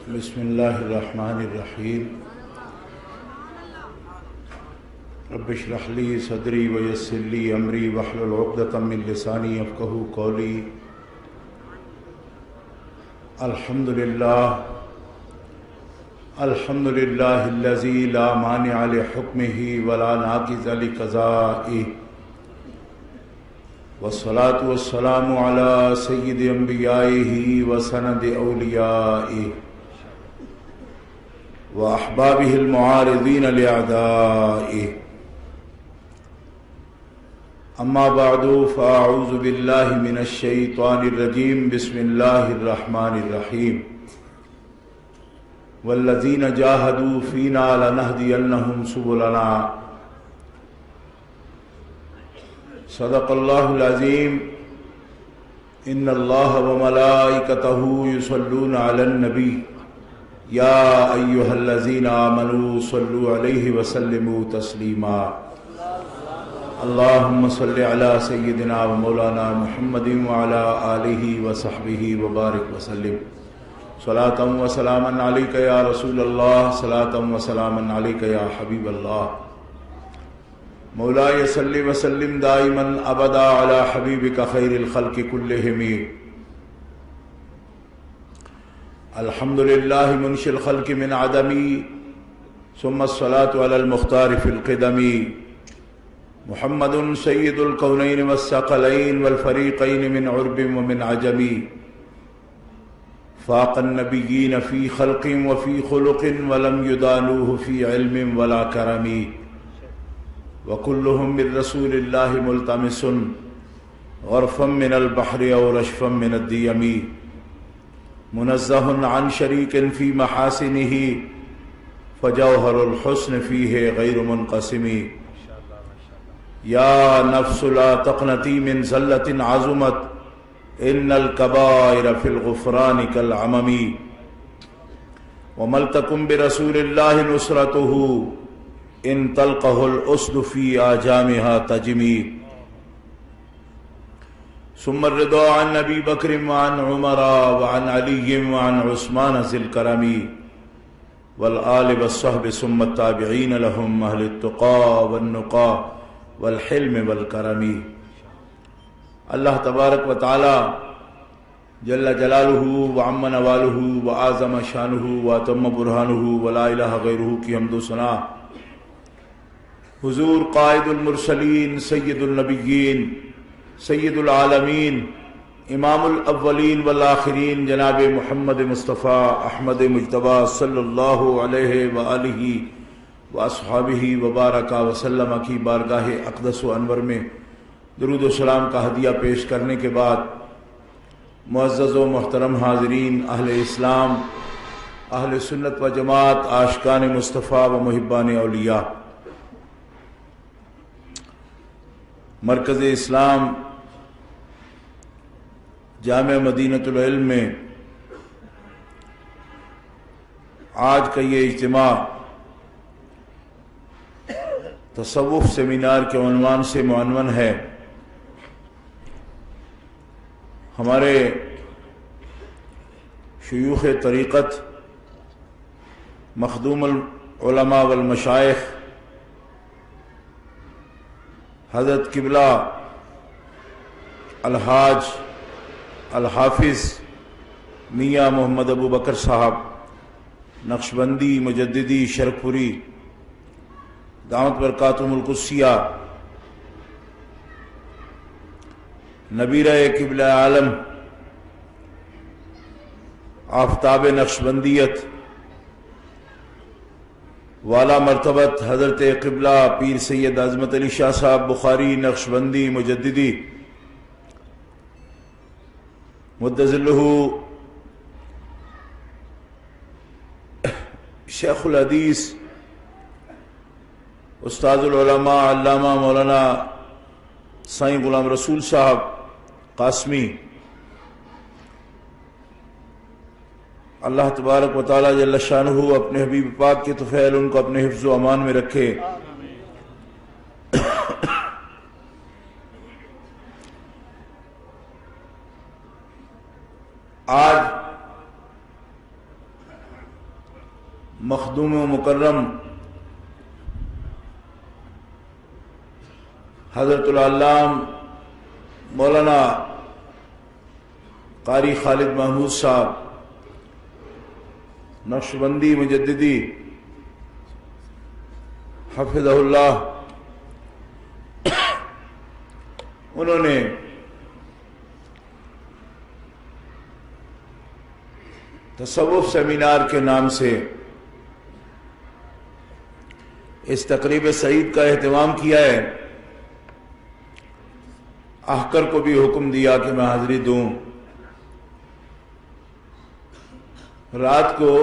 بسم اللہ الرحمن الرحیم رب اشرح لی صدری ویسر لی امری واحلل عقدۃ من لسانی یفقہوا قولی الحمد للہ الذی لا مانع لحکمہ ولا ناقض لقضائہ والصلاة والسلام علی سید انبیائہ وسند اولیائہ واحبابہ المعارضین لاعدائہ اما بعد فاعوذ باللہ من الشیطان الرجیم بسم اللہ الرحمن الرحیم والذین جاہدوا فینا لنہدینہم سبلنا صدق اللہ العظیم ان اللہ وملائکتہ یصلون علی النبی یا ایہا الذین آمنوا صلوا علیہ وسلموا تسلیما اللہم صل علی سیدنا و مولانا محمد وعلی آلہ وصحبہ وبارک وسلم صلاۃ و سلاما علیک یا رسول اللہ صلاۃ و سلاما علیک یا حبیب اللہ مولاي صل وسلم دائما ابدا على حبيبك خير الخلق كلهم الحمد لله منشئ الخلق من عدم ثم الصلاة على المختار في القدم محمد سيد الكونين والثقلين والفريقين من عرب ومن عجم فاق النبيين في خلق وفي خلق ولم يدانوه في علم ولا كرم وكلهم من رسول الله ملتمس غرفا من البحر أو رشفا من الديم منزه عن شريك في محاسنه فجوهر الحسن فيه غير منقسم يا نفس لا تقنطي من زلة عظمت إن الكبائر في الغفران كالعمم وملتكم برسول الله نصرته ان تلقه الاسد في آجامها تجمي ثم الرضا عن ابي بكر وعن عمر وعن علي وعن عثمان ذي الكرم والآل والصحب ثم التابعين لهم اهل التقى والنقى والحلم والكرم اللہ تبارک و تعالی جل جلالہ وعم نوالہ وعظم شانہ واتم برہانہ ولا الہ غیرہ کی حمد و ثنا حضور قائد المرسلین سید النبیین سید العالمین امام الاولین والآخرین جناب محمد مصطفیٰ احمد مجتبیٰ صلی اللہ علیہ وآلہ واصحابہ وبارک وسلم کی بارگاہ اقدس و انور میں درود و سلام کا ہدیہ پیش کرنے کے بعد معزز و محترم حاضرین، اہل اسلام، اہل سنت و جماعت، عاشقان مصطفیٰ و محبان اولیاء، مرکز اسلام جامع مدینۃ العلم میں آج کا یہ اجتماع تصوف سیمینار کے عنوان سے معنون ہے۔ ہمارے شیوخ طریقت مخدوم العلماء والمشائخ حضرت قبلہ الحاج الحافظ میاں محمد ابو بکر صاحب نقشبندی مجددی شرک پوری دعوت برکاتہم القدسیہ نبیرہ قبلہ عالم آفتاب نقشبندیت والا مرتبت حضرت قبلہ پیر سید عظمت علی شاہ صاحب بخاری نقشبندی مجددی مد ظلہ شیخ الحدیث استاد العلماء علامہ مولانا سائیں غلام رسول صاحب قاسمی، اللہ تبارک و تعالی جل شانہ اپنے حبیب پاک کے طفیل ان کو اپنے حفظ و امان میں رکھے۔ آج مخدوم و مکرم حضرت العلام مولانا قاری خالد محمود صاحب نقشبندی مجددی حفظہ اللہ، انہوں نے تصوف سیمینار کے نام سے اس تقریب سعید کا اہتمام کیا ہے۔ احکر کو بھی حکم دیا کہ میں حاضری دوں۔ رات کو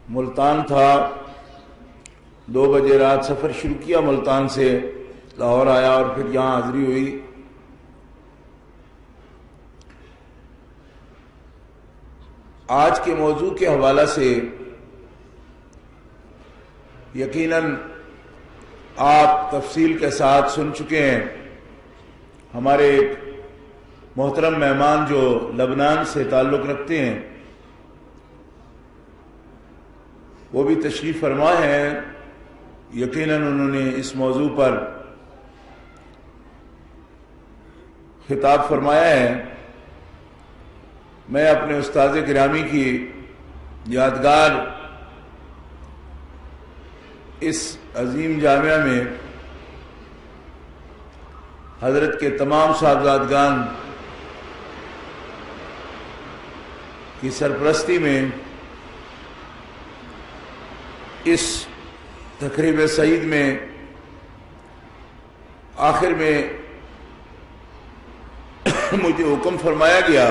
ملتان تھا، 2 بجے رات سفر شروع کیا ملتان سے، لاہور آیا اور پھر یہاں حاضری ہوئی۔ آج کے موضوع کے حوالہ سے یقیناً آپ تفصیل کے ساتھ سن چکے ہیں۔ ہمارے ایک محترم مہمان جو لبنان سے تعلق رکھتے ہیں وہ بھی تشریف فرما ہیں، یقیناً انہوں نے اس موضوع پر خطاب فرمایا ہے۔ میں اپنے استاذ گرامی کی یادگار اس عظیم جامعہ میں حضرت کے تمام صاحبزادگان کی سرپرستی میں اس تقریب سعید میں آخر میں مجھے حکم فرمایا گیا۔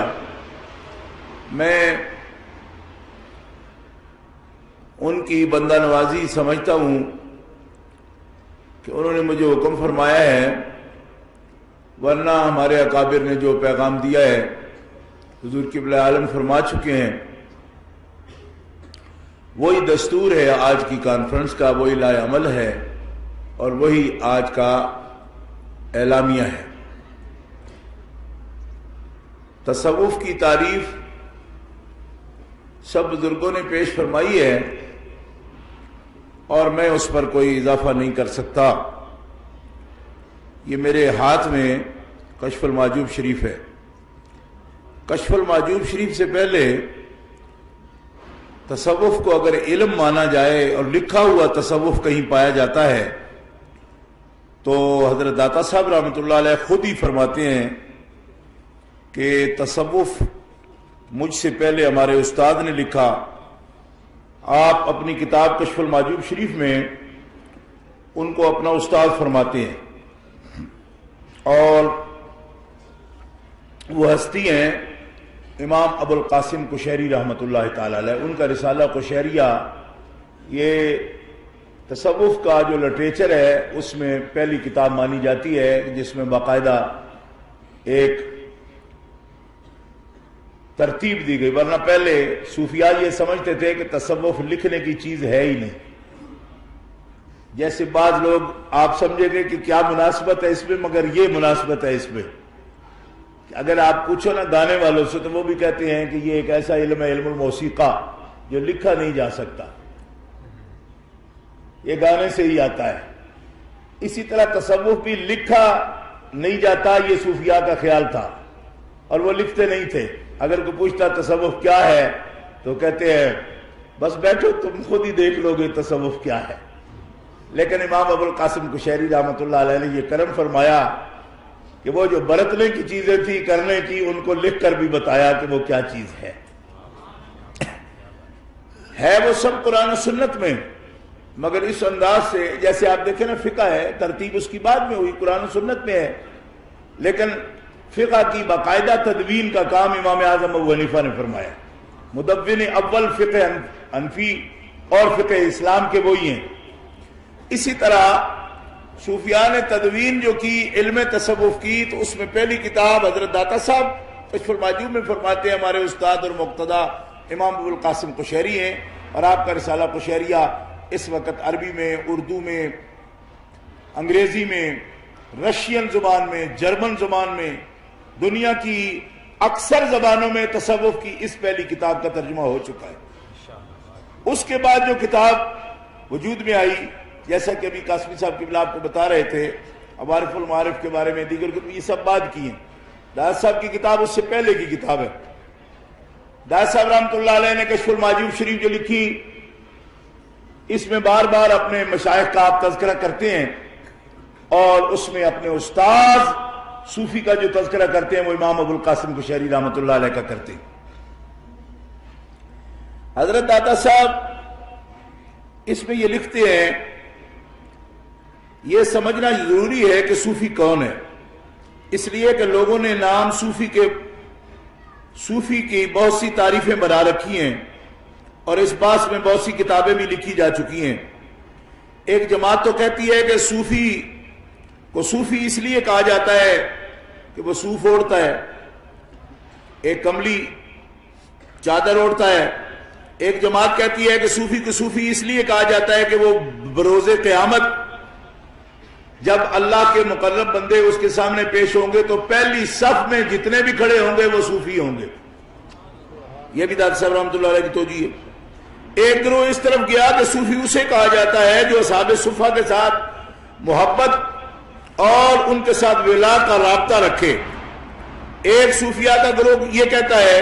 میں ان کی بندہ نوازی سمجھتا ہوں کہ انہوں نے مجھے حکم فرمایا ہے، ورنہ ہمارے اکابر نے جو پیغام دیا ہے حضور قبلہ عالم فرما چکے ہیں، وہی دستور ہے آج کی کانفرنس کا، وہی لائے عمل ہے اور وہی آج کا اعلامیہ ہے۔ تصوف کی تعریف سب بزرگوں نے پیش فرمائی ہے اور میں اس پر کوئی اضافہ نہیں کر سکتا۔ یہ میرے ہاتھ میں کشف المحجوب شریف ہے۔ کشف المحجوب شریف سے پہلے تصوف کو اگر علم مانا جائے اور لکھا ہوا تصوف کہیں پایا جاتا ہے تو حضرت داتا صاحب رحمۃ اللہ علیہ خود ہی فرماتے ہیں کہ تصوف مجھ سے پہلے ہمارے استاد نے لکھا۔ آپ اپنی کتاب کشف المحجوب شریف میں ان کو اپنا استاد فرماتے ہیں، اور وہ ہستی ہیں امام ابو القاسم قشیری رحمۃ اللہ تعالی علیہ۔ ان کا رسالہ قشیریہ یہ تصوف کا جو لٹریچر ہے اس میں پہلی کتاب مانی جاتی ہے، جس میں باقاعدہ ایک ترتیب دی گئی، ورنہ پہلے صوفیاء یہ سمجھتے تھے کہ تصوف لکھنے کی چیز ہے ہی نہیں۔ جیسے بعض لوگ آپ سمجھیں گے کہ کیا مناسبت ہے اس میں، مگر یہ مناسبت ہے اس میں۔ اگر آپ پوچھو نا گانے والوں سے تو وہ بھی کہتے ہیں کہ یہ ایک ایسا علم ہے، علم الموسیقہ، جو لکھا نہیں جا سکتا، یہ گانے سے ہی آتا ہے۔ اسی طرح تصوف بھی لکھا نہیں جاتا، یہ صوفیاء کا خیال تھا اور وہ لکھتے نہیں تھے۔ اگر کوئی پوچھتا تصوف کیا ہے تو کہتے ہیں بس بیٹھو تم خود ہی دیکھ لو گے تصوف کیا ہے۔ لیکن امام ابو القاسم قشیری رحمۃ اللہ علیہ نے یہ کرم فرمایا کہ وہ جو برتنے کی چیزیں تھی، کرنے کی، ان کو لکھ کر بھی بتایا کہ وہ کیا چیز ہے وہ سب قرآن و سنت میں، مگر اس انداز سے جیسے آپ دیکھیں نا فقہ ہے، ترتیب اس کی بعد میں ہوئی، قرآن و سنت میں ہے، لیکن فقہ کی باقاعدہ تدوین کا کام امام اعظم ابو حنیفہ نے فرمایا۔ مدون اول فقہ حنفی اور فقہ اسلام کے وہی ہیں۔ اسی طرح صوفیاء نے تدوین جو کی علم تصوف کی، تو اس میں پہلی کتاب حضرت داتا صاحب کشف المحجوب میں فرماتے ہیں ہمارے استاد اور مقتدی امام ابو القاسم قشیری ہیں، اور آپ کا رسالہ قشیریہ اس وقت عربی میں، اردو میں، انگریزی میں، رشین زبان میں، جرمن زبان میں، دنیا کی اکثر زبانوں میں تصوف کی اس پہلی کتاب کا ترجمہ ہو چکا ہے۔ اس کے بعد جو کتاب وجود میں آئی، جیسا کہ ابھی قاسمی صاحب قبلہ آپ کو بتا رہے تھے، معارف المعارف کے بارے میں دیگر کتب، یہ سب بات کی ہیں۔ داس صاحب کی کتاب اس سے پہلے کی کتاب ہے۔ داس صاحب رحمۃ اللہ علیہ نے کشف المعجوب شریف جو لکھی، اس میں بار بار اپنے مشائخ کا آپ تذکرہ کرتے ہیں، اور اس میں اپنے استاذ صوفی کا جو تذکرہ کرتے ہیں وہ امام ابو القاسم قشیری رحمۃ اللہ علیہ کا کرتے ہیں۔ حضرت داتا صاحب اس میں یہ لکھتے ہیں، یہ سمجھنا ضروری ہے کہ صوفی کون ہے، اس لیے کہ لوگوں نے نام صوفی کی بہت سی تعریفیں بنا رکھی ہیں، اور اس بات میں بہت سی کتابیں بھی لکھی جا چکی ہیں۔ ایک جماعت تو کہتی ہے کہ صوفی کو صوفی اس لیے کہا جاتا ہے کہ وہ صوف اوڑھتا ہے، ایک کملی چادر اوڑھتا ہے۔ ایک جماعت کہتی ہے کہ صوفی کو صوفی اس لیے کہا جاتا ہے کہ وہ بروز قیامت جب اللہ کے مقرب بندے اس کے سامنے پیش ہوں گے تو پہلی صف میں جتنے بھی کھڑے ہوں گے وہ صوفی ہوں گے۔ یہ بھی داتا صاحب رحمۃ اللہ علیہ کی توجیہ ہے۔ ایک گروہ اس طرف گیا کہ صوفی اسے کہا جاتا ہے جو اصحاب صفہ کے ساتھ محبت اور ان کے ساتھ ولا کا رابطہ رکھے۔ ایک صوفیہ کا گروہ یہ کہتا ہے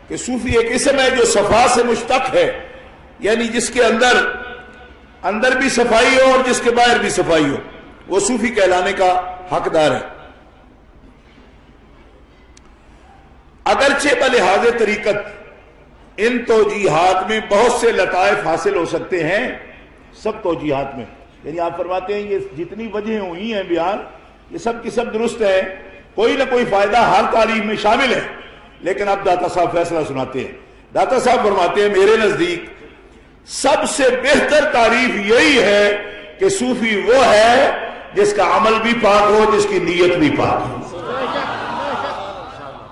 کہ صوفی ایک اسم ہے جو صفا سے مشتق ہے، یعنی جس کے اندر بھی صفائی ہو اور جس کے باہر بھی صفائی ہو، وہ صوفی کہلانے کا حقدار ہے۔ اگرچہ بلحاظ طریقت ان توجیحات میں بہت سے لطائف حاصل ہو سکتے ہیں، سب توجیحات میں، یعنی آپ فرماتے ہیں یہ جتنی وجہیں ہوئی ہیں بیان، یہ سب کی سب درست ہے، کوئی نہ کوئی فائدہ ہر تعریف میں شامل ہے، لیکن اب داتا صاحب فیصلہ سناتے ہیں۔ داتا صاحب فرماتے ہیں میرے نزدیک سب سے بہتر تعریف یہی ہے کہ صوفی وہ ہے جس کا عمل بھی پاک ہو، جس کی نیت بھی پاک ہو۔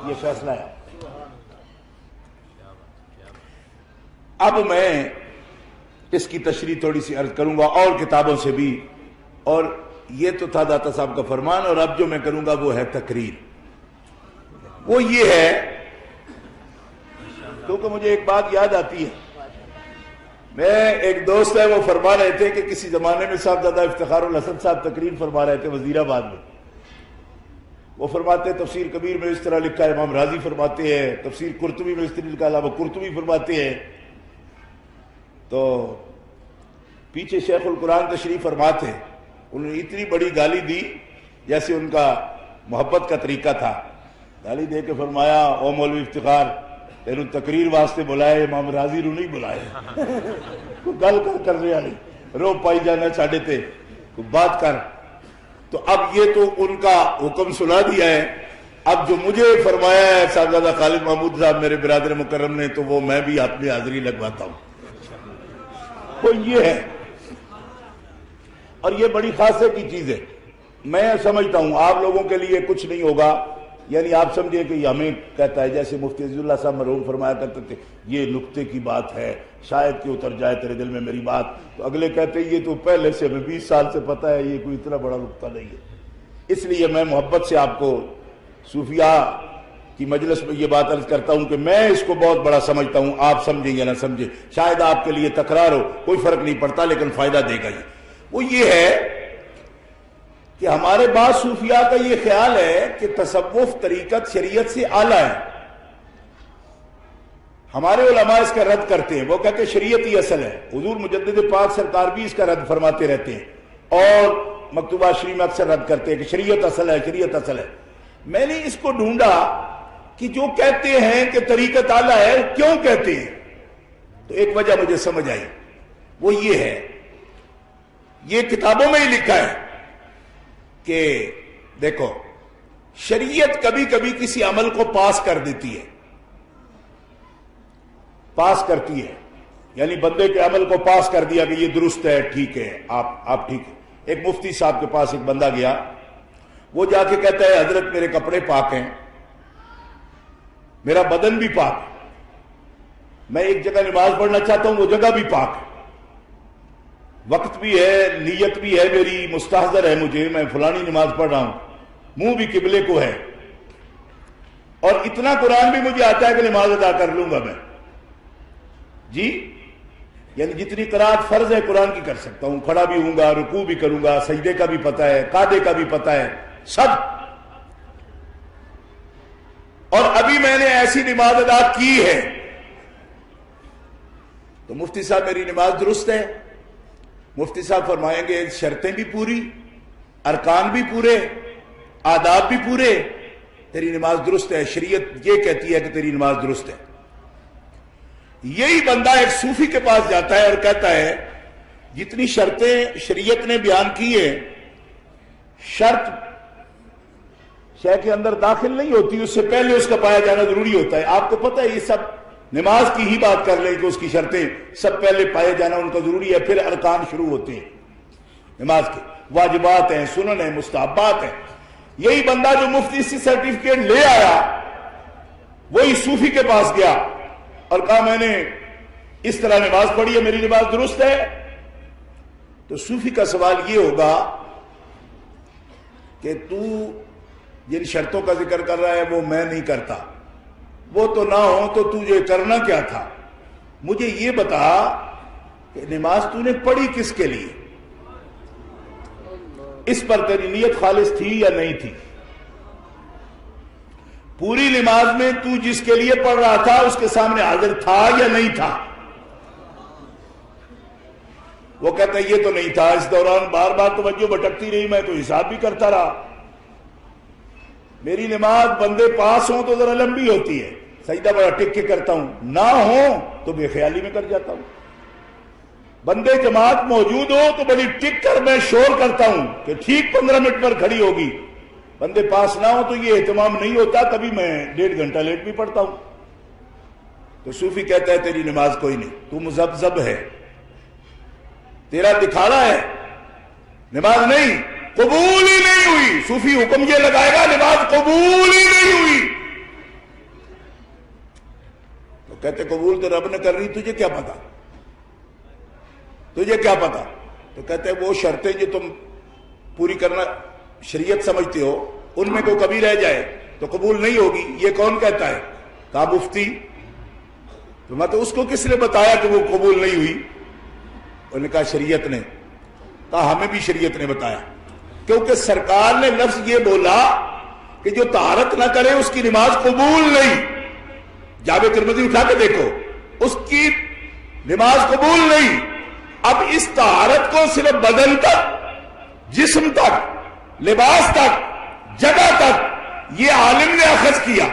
یہ فیصلہ ہے۔ اب میں اس کی تشریح تھوڑی سی عرض کروں گا اور کتابوں سے بھی، اور یہ تو تھا داتا صاحب کا فرمان، اور اب جو میں کروں گا وہ ہے تقریر۔ وہ یہ ہے، کیونکہ مجھے ایک بات یاد آتی ہے، میں ایک دوست ہے وہ فرما رہے تھے کہ کسی زمانے میں صاحبزادہ افتخار الحسن صاحب تقریر فرما رہے تھے وزیر آباد میں۔ وہ فرماتے ہیں تفسیر کبیر میں اس طرح لکھا ہے، امام راضی فرماتے ہیں، تفسیر قرطبی میں اس طرح لکھا ہے، علاوہ قرطبی فرماتے ہیں۔ تو پیچھے شیخ القرآن تشریف فرما تھے، انہوں نے اتنی بڑی گالی دی جیسے ان کا محبت کا طریقہ تھا۔ گالی دے کے فرمایا، او مولوی افتخار تینوں تقریر واسطے بلائے، امام راضی رو نہیں بلائے، کوئی گل کر رہا نہیں، رو پائی جانا چاہتے تھے، کوئی بات کر۔ تو اب یہ تو ان کا حکم سنا دیا ہے، اب جو مجھے فرمایا ہے صاحبزادہ خالد محمود صاحب میرے برادر مکرم نے، تو وہ میں بھی اپنی حاضری لگواتا ہوں۔ وہ یہ ہے، اور یہ بڑی خاصے کی چیز ہے۔ میں سمجھتا ہوں آپ لوگوں کے لیے کچھ نہیں ہوگا، یعنی آپ سمجھے کہ یہ ہمیں کہتا ہے، جیسے مفتی عزیز اللہ صاحب مرحوم فرمایا کرتے تھے یہ نقطے کی بات ہے، شاید کہ اتر جائے تیرے دل میں میری بات، تو اگلے کہتے ہیں یہ تو پہلے سے ہمیں 20 سال سے پتہ ہے، یہ کوئی اتنا بڑا نقطہ نہیں ہے۔ اس لیے میں محبت سے آپ کو صوفیاء کی مجلس میں یہ بات عرض کرتا ہوں کہ میں اس کو بہت بڑا سمجھتا ہوں، آپ سمجھیں یا نہ سمجھیں، شاید آپ کے لیے تکرار ہو، کوئی فرق نہیں پڑتا، لیکن فائدہ دے گا۔ وہ یہ ہے کہ ہمارے بعض صوفیاء کا یہ خیال ہے کہ تصوف طریقت شریعت سے اعلیٰ ہے۔ ہمارے علماء اس کا رد کرتے ہیں، وہ کہتے ہیں شریعت ہی اصل ہے، حضور مجدد پاک سرکار بھی اس کا رد فرماتے رہتے ہیں، اور مکتوبہ شریف میں اکثر رد کرتے ہیں کہ شریعت اصل ہے، شریعت اصل ہے۔ میں نے اس کو ڈھونڈا کہ جو کہتے ہیں کہ طریقت اعلیٰ ہے کیوں کہتے ہیں، تو ایک وجہ مجھے سمجھ آئی، وہ یہ ہے، یہ کتابوں میں ہی لکھا ہے کہ دیکھو شریعت کبھی کبھی کسی عمل کو پاس کر دیتی ہے، پاس کرتی ہے، یعنی بندے کے عمل کو پاس کر دیا کہ یہ درست ہے، ٹھیک ہے، آپ ٹھیک ہے۔ ایک مفتی صاحب کے پاس ایک بندہ گیا، وہ جا کے کہتا ہے حضرت میرے کپڑے پاک ہیں، میرا بدن بھی پاک ہے، میں ایک جگہ نماز پڑھنا چاہتا ہوں، وہ جگہ بھی پاک ہے، وقت بھی ہے، نیت بھی ہے، میری مستحضر ہے مجھے، میں فلانی نماز پڑھ رہا ہوں، منہ بھی قبلے کو ہے، اور اتنا قرآن بھی مجھے آتا ہے کہ نماز ادا کر لوں گا میں۔ جی یعنی جتنی قرات فرض ہے قرآن کی کر سکتا ہوں، کھڑا بھی ہوں گا، رکوع بھی کروں گا، سجدے کا بھی پتہ ہے، قعدے کا بھی پتہ ہے، سب. اور ابھی میں نے ایسی نماز ادا کی ہے تو مفتی صاحب میری نماز درست ہے؟ مفتی صاحب فرمائیں گے شرطیں بھی پوری، ارکان بھی پورے، آداب بھی پورے، تیری نماز درست ہے، شریعت یہ کہتی ہے کہ تیری نماز درست ہے. یہی بندہ ایک صوفی کے پاس جاتا ہے اور کہتا ہے جتنی شرطیں شریعت نے بیان کی ہیں، شرط شے کے اندر داخل نہیں ہوتی، اس سے پہلے اس کا پایا جانا ضروری ہوتا ہے. آپ کو پتہ ہے یہ سب نماز کی ہی بات کر لیں کہ اس کی شرطیں سب پہلے پائے جانا ان کا ضروری ہے، پھر ارکان شروع ہوتے ہیں نماز کے، واجبات ہیں، سنن ہیں، مستحبات ہیں. یہی بندہ جو مفتی سے سرٹیفکیٹ لے آیا وہی صوفی کے پاس گیا اور کہا میں نے اس طرح نماز پڑھی ہے، میری نماز درست ہے. تو صوفی کا سوال یہ ہوگا کہ تو جن شرطوں کا ذکر کر رہا ہے وہ میں نہیں کرتا، وہ تو نہ ہو تو تجھے کرنا کیا تھا؟ مجھے یہ بتا کہ نماز تو نے پڑھی کس کے لیے؟ اس پر تیری نیت خالص تھی یا نہیں تھی؟ پوری نماز میں تو جس کے لیے پڑھ رہا تھا اس کے سامنے حاضر تھا یا نہیں تھا؟ وہ کہتا ہے یہ تو نہیں تھا، اس دوران بار بار توجہ بھٹکتی رہی، میں تو حساب بھی کرتا رہا. میری نماز بندے پاس ہوں تو ذرا لمبی ہوتی ہے، سجدہ بڑا ٹک کے کرتا ہوں، نہ ہوں تو بے خیالی میں کر جاتا ہوں. بندے جماعت موجود ہو تو بڑی ٹک کر میں شور کرتا ہوں کہ ٹھیک 15 منٹ پر کھڑی ہوگی. بندے پاس نہ ہو تو یہ اہتمام نہیں ہوتا، کبھی میں 1.5 گھنٹہ لیٹ بھی پڑھتا ہوں. تو صوفی کہتا ہے تیری نماز کوئی نہیں، تو مذبذب ہے، تیرا دکھاڑا ہے، نماز نہیں، قبول ہی نہیں ہوئی. صوفی حکم یہ لگائے گا نماز قبول ہی نہیں ہوئی. تو کہتے قبول تو رب نے کر رہی، تجھے کیا پتا؟ تجھے کیا پتا؟ تو کہتے وہ شرطیں جو تم پوری کرنا شریعت سمجھتے ہو ان میں کوئی کمی رہ جائے تو قبول نہیں ہوگی. یہ کون کہتا ہے؟ کہا مفتی. تو میں تو اس کو کس نے بتایا کہ وہ قبول نہیں ہوئی؟ انہوں نے کہا شریعت نے. کہا ہمیں بھی شریعت نے بتایا، کیونکہ سرکار نے لفظ یہ بولا کہ جو طہارت نہ کرے اس کی نماز قبول نہیں. جامع ترمذی اٹھا کے دیکھو، اس کی نماز قبول نہیں. اب اس طہارت کو صرف بدن تک، جسم تک، لباس تک، جگہ تک یہ عالم نے اخذ کیا.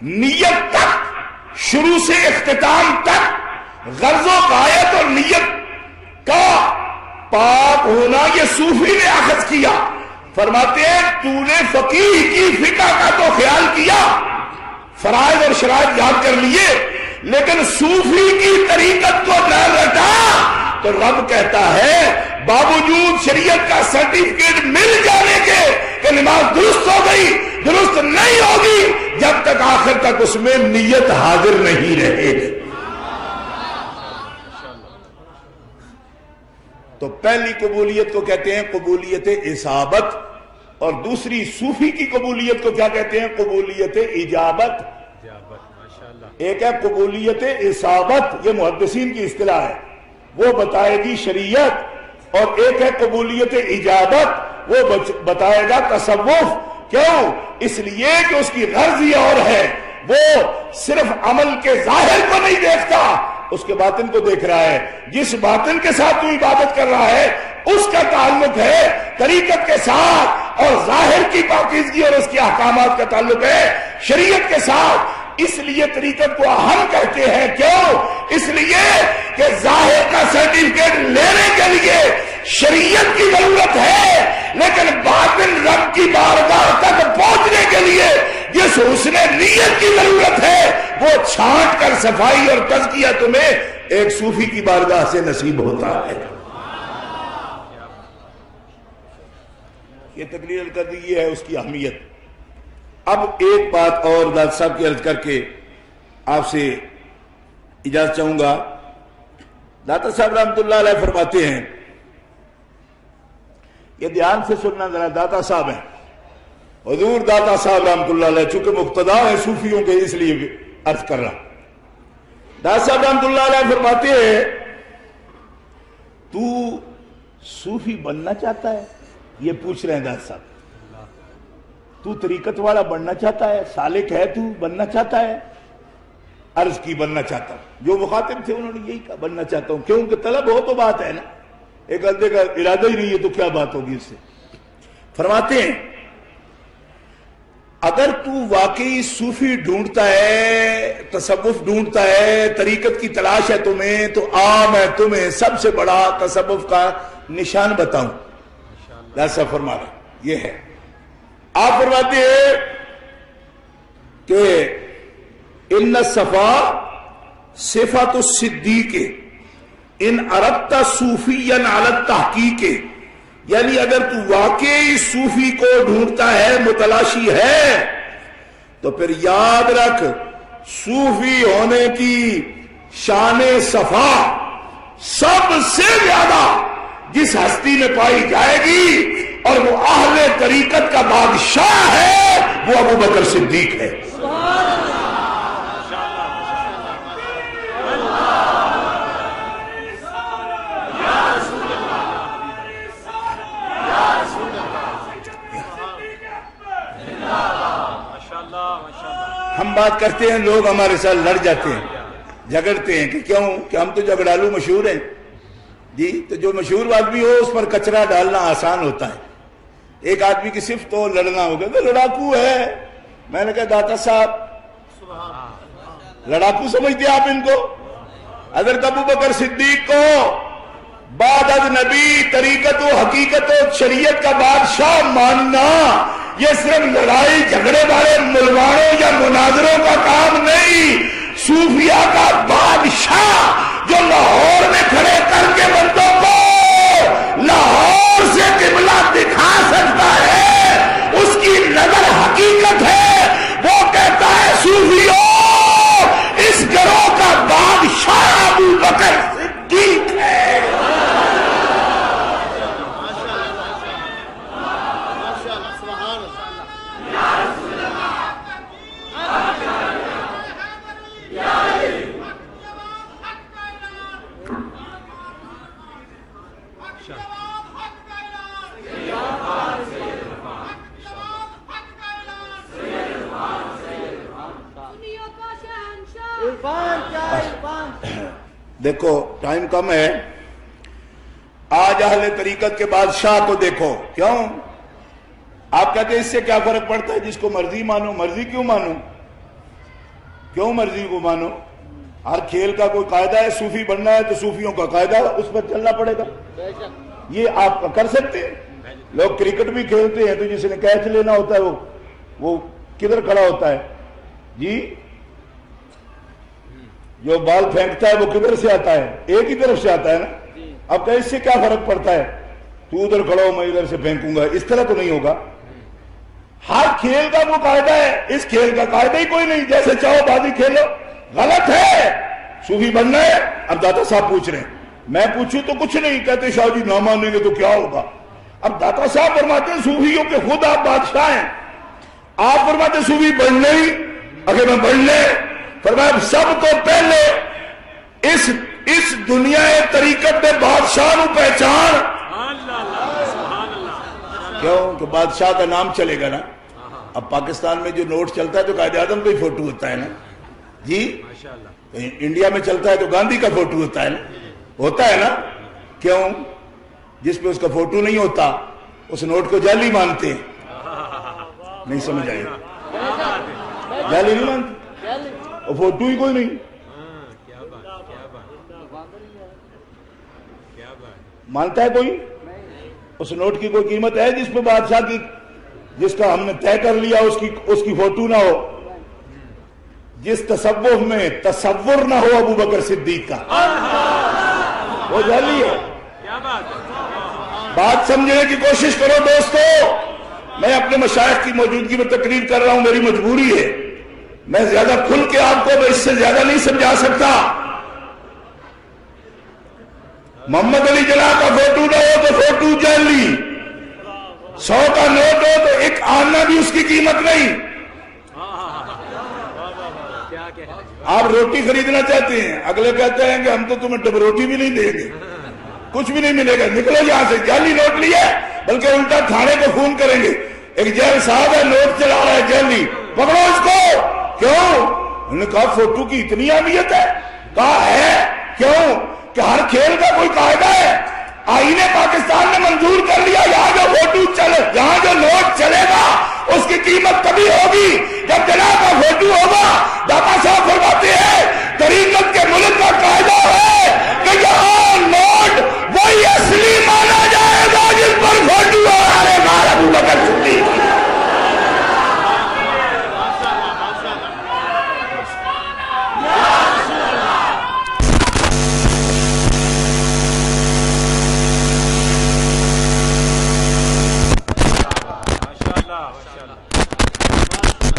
نیت تک، شروع سے اختتام تک، غرض و غایت اور نیت کا پاک ہونا یہ صوفی نے اخذ کیا. فرماتے ہیں تو نے فقیہ کی فقہ کا تو خیال کیا، فرائض اور شرائط یاد کر لیے، لیکن صوفی کی طریقت کو نہ رٹا. تو رب کہتا ہے باوجود شریعت کا سرٹیفکیٹ مل جانے کے کہ نماز درست ہو گئی، درست نہیں ہوگی جب تک آخر تک اس میں نیت حاضر نہیں رہے. تو پہلی قبولیت کو کہتے ہیں قبولیت اصابت، اور دوسری صوفی کی قبولیت کو کیا کہتے ہیں؟ قبولیت اجابت. ایک ہے قبولیت اصابت، یہ محدثین کی اصطلاح ہے، وہ بتائے گی شریعت، اور ایک ہے قبولیت اجابت، وہ بتائے گا تصوف. کیوں؟ اس لیے کہ اس کی غرض یہ اور ہے، وہ صرف عمل کے ظاہر کو نہیں دیکھتا، اس کے باطن کو دیکھ رہا ہے. جس باطن کے ساتھ تو عبادت کر رہا ہے اس کا تعلق ہے طریقت کے ساتھ، اور ظاہر کی پاکیزگی اور اس کے احکامات کا تعلق ہے شریعت کے ساتھ. اس لیے طریقت کو اہم کہتے ہیں. کیوں؟ اس لیے کہ ظاہر کا سرٹیفکیٹ لینے کے لیے شریعت کی ضرورت ہے، لیکن باطن رب کی بارگاہ تک پہنچنے کے لیے جس حسن نیت کی ضرورت ہے وہ چھانٹ کر صفائی اور تزکیہ تمہیں ایک صوفی کی بارگاہ سے نصیب ہوتا ہے. یہ تقریر کر دی ہے اس کی اہمیت. اب ایک بات اور داد صاحب کی عرض کر کے آپ سے اجازت چاہوں گا. داتا صاحب رحمۃ اللہ علیہ فرماتے ہیں، یہ دھیان سے سننا ذرا، داتا صاحب ہیں، حضور داتا صاحب رحمۃ اللہ علیہ، چونکہ مقتدا ہیں صوفیوں کے اس لیے عرض کر رہا. داتا صاحب رحمۃ اللہ علیہ فرماتے ہیں تو صوفی بننا چاہتا ہے؟ یہ پوچھ رہے ہیں داس صاحب. تو طریقت والا بننا چاہتا ہے؟ سالک ہے تو بننا چاہتا ہے؟ عرض کی بننا چاہتا ہوں. جو مخاطب تھے انہوں نے یہی کہا بننا چاہتا ہوں. کیوں کہ طلب ہو تو بات ہے نا, ایک بندے کا ارادہ ہی نہیں ہے تو کیا بات ہوگی اس سے. فرماتے ہیں اگر تو واقعی صوفی ڈھونڈتا ہے, تصوف ڈھونڈتا ہے, طریقت کی تلاش ہے تمہیں, تو میں تمہیں سب سے بڑا تصوف کا نشان بتاؤں. ایسا فرما رہا یہ ہے. آپ فرماتے ہیں کہ ان الصفا صفات الصدیق ان اردت صوفیا علی التحقیق, یعنی اگر تو واقعی صوفی کو ڈھونڈتا ہے, متلاشی ہے, تو پھر یاد رکھ صوفی ہونے کی شان صفا سب سے زیادہ جس ہستی میں پائی جائے گی اور وہ اہل طریقت کا بادشاہ ہے, وہ ابو بکر صدیق ہے. ہم بات کرتے ہیں, لوگ ہمارے ساتھ لڑ جاتے ہیں, جھگڑتے ہیں کہ کیوں, کہ ہم تو جھگڑالو مشہور ہیں جی. تو جو مشہور آدمی ہو اس پر کچرا ڈالنا آسان ہوتا ہے. ایک آدمی کی صرف تو لڑنا ہوگا تو لڑاکو ہے. میں نے کہا داتا صاحب لڑاکو سمجھتے آپ ان کو؟ حضرت ابو بکر صدیق کو بعد از نبی طریقت و حقیقت و شریعت کا بادشاہ ماننا یہ صرف لڑائی جھگڑے والے ملوانوں یا مناظروں کا کام نہیں. صوفیہ کا بادشاہ جو لاہور میں کھڑے کر کے بندوں کو لاہور سے قبلہ دکھا سکتا ہے, اس کی نظر حقیقت ہے. وہ کہتا ہے صوفیوں اس گروہ کا بادشاہ ابو بکر صدیق ہے. دیکھو ٹائم کم ہے, آج اہل طریقت کے بادشاہ کو دیکھو. کیوں آپ کہتے ہیں اس سے کیا فرق پڑتا ہے, جس کو مرضی مانو. مرضی کیوں مانو, کیوں مرضی کو مانو؟ ہر کھیل کا کوئی قاعدہ ہے. صوفی بننا ہے تو صوفیوں کا قاعدہ اس پر چلنا پڑے گا. یہ آپ کر سکتے ہیں. لوگ کرکٹ بھی کھیلتے ہیں تو جس نے کیچ لینا ہوتا ہے وہ کدھر کھڑا ہوتا ہے جی؟ جو بال پھینکتا ہے وہ کدھر سے آتا ہے؟ ایک ہی طرف سے آتا ہے نا. اب کہ اس سے کیا فرق پڑتا ہے, تو ادھر کھڑا ہو میں ادھر سے پھینکوں گا, اس طرح تو نہیں ہوگا. ہر کھیل کا وہ قاعدہ ہے, اس کھیل کا قاعدہ ہی کوئی نہیں. جیسے چاہو بازی کھیلو, غلط ہے. صوفی بننا ہے. اب داتا صاحب پوچھ رہے ہیں, میں پوچھوں تو کچھ نہیں, کہتے شاہ جی نہ مانیں گے تو کیا ہوگا. اب داتا صاحب فرماتے ہیں صوفیوں کے خود آپ بادشاہ ہیں. آپ فرماتے ہیں صوفی بننے ہی, اگر میں بننے فرمایا سب کو پہلے اس دنیا طریقت میں بادشاہ نو پہچان. کیوں کہ بادشاہ کا نام چلے گا نا. اب پاکستان میں جو نوٹ چلتا ہے تو قائد اعظم کا ہی فوٹو ہوتا ہے نا جی. انڈیا میں چلتا ہے تو گاندھی کا فوٹو ہوتا ہے نا, ہوتا ہے نا. کیوں؟ جس پہ اس کا فوٹو نہیں ہوتا اس نوٹ کو جعلی مانتے ہیں. نہیں سمجھ آئے, جعلی نہیں مانتے, اور فوٹو ہی کوئی نہیں. مانتا ہے کوئی؟ اس نوٹ کی کوئی قیمت ہے جس پہ بادشاہ کی, جس کا ہم نے طے کر لیا اس کی فوٹو نہ ہو؟ جس تصوف میں تصور نہ ہو ابو بکر صدیق کا, وہ جعلی ہے. بات سمجھنے کی کوشش کرو دوستو. میں اپنے مشائخ کی موجودگی میں تقریر کر رہا ہوں, میری مجبوری ہے. میں زیادہ کھل کے آپ کو اس سے زیادہ نہیں سمجھا سکتا. محمد علی جناح کا فوٹو نہ ہو تو فوٹو جعلی, 100 کا نوٹ ہو تو ایک آنا بھی اس کی قیمت نہیں. آپ روٹی خریدنا چاہتے ہیں, اگلے کہتے ہیں کہ ہم تو تمہیں ڈب روٹی بھی نہیں دیں گے. کچھ بھی نہیں ملے گا، نکلو یہاں سے، جعلی نوٹ لیا بلکہ الٹا تھانے کو فون کریں گے، ایک جیل صاحب ہے نوٹ چلا رہا ہے جعلی، پکڑو اس کو۔ کیوں؟ انہوں نے کہا فوٹو کی اتنی اہمیت ہے؟ کہا ہے۔ کیوں؟ کہ ہر کھیل کا کوئی قاعدہ ہے، آئین پاکستان نے منظور کر لیا، یہاں جو فوٹو چلے، یہاں جو نوٹ چلے گا اس کی قیمت تبھی ہوگی جب جناب کا فوٹو ہوگا۔ داتا صاحب فرماتے ہیں طریقت کے ملک کا قاعدہ ہے کہ یہاں نوٹ وہی اصلی مانا جائے گا جس پر فوٹو ہمارے بار ابو بکر صدیق۔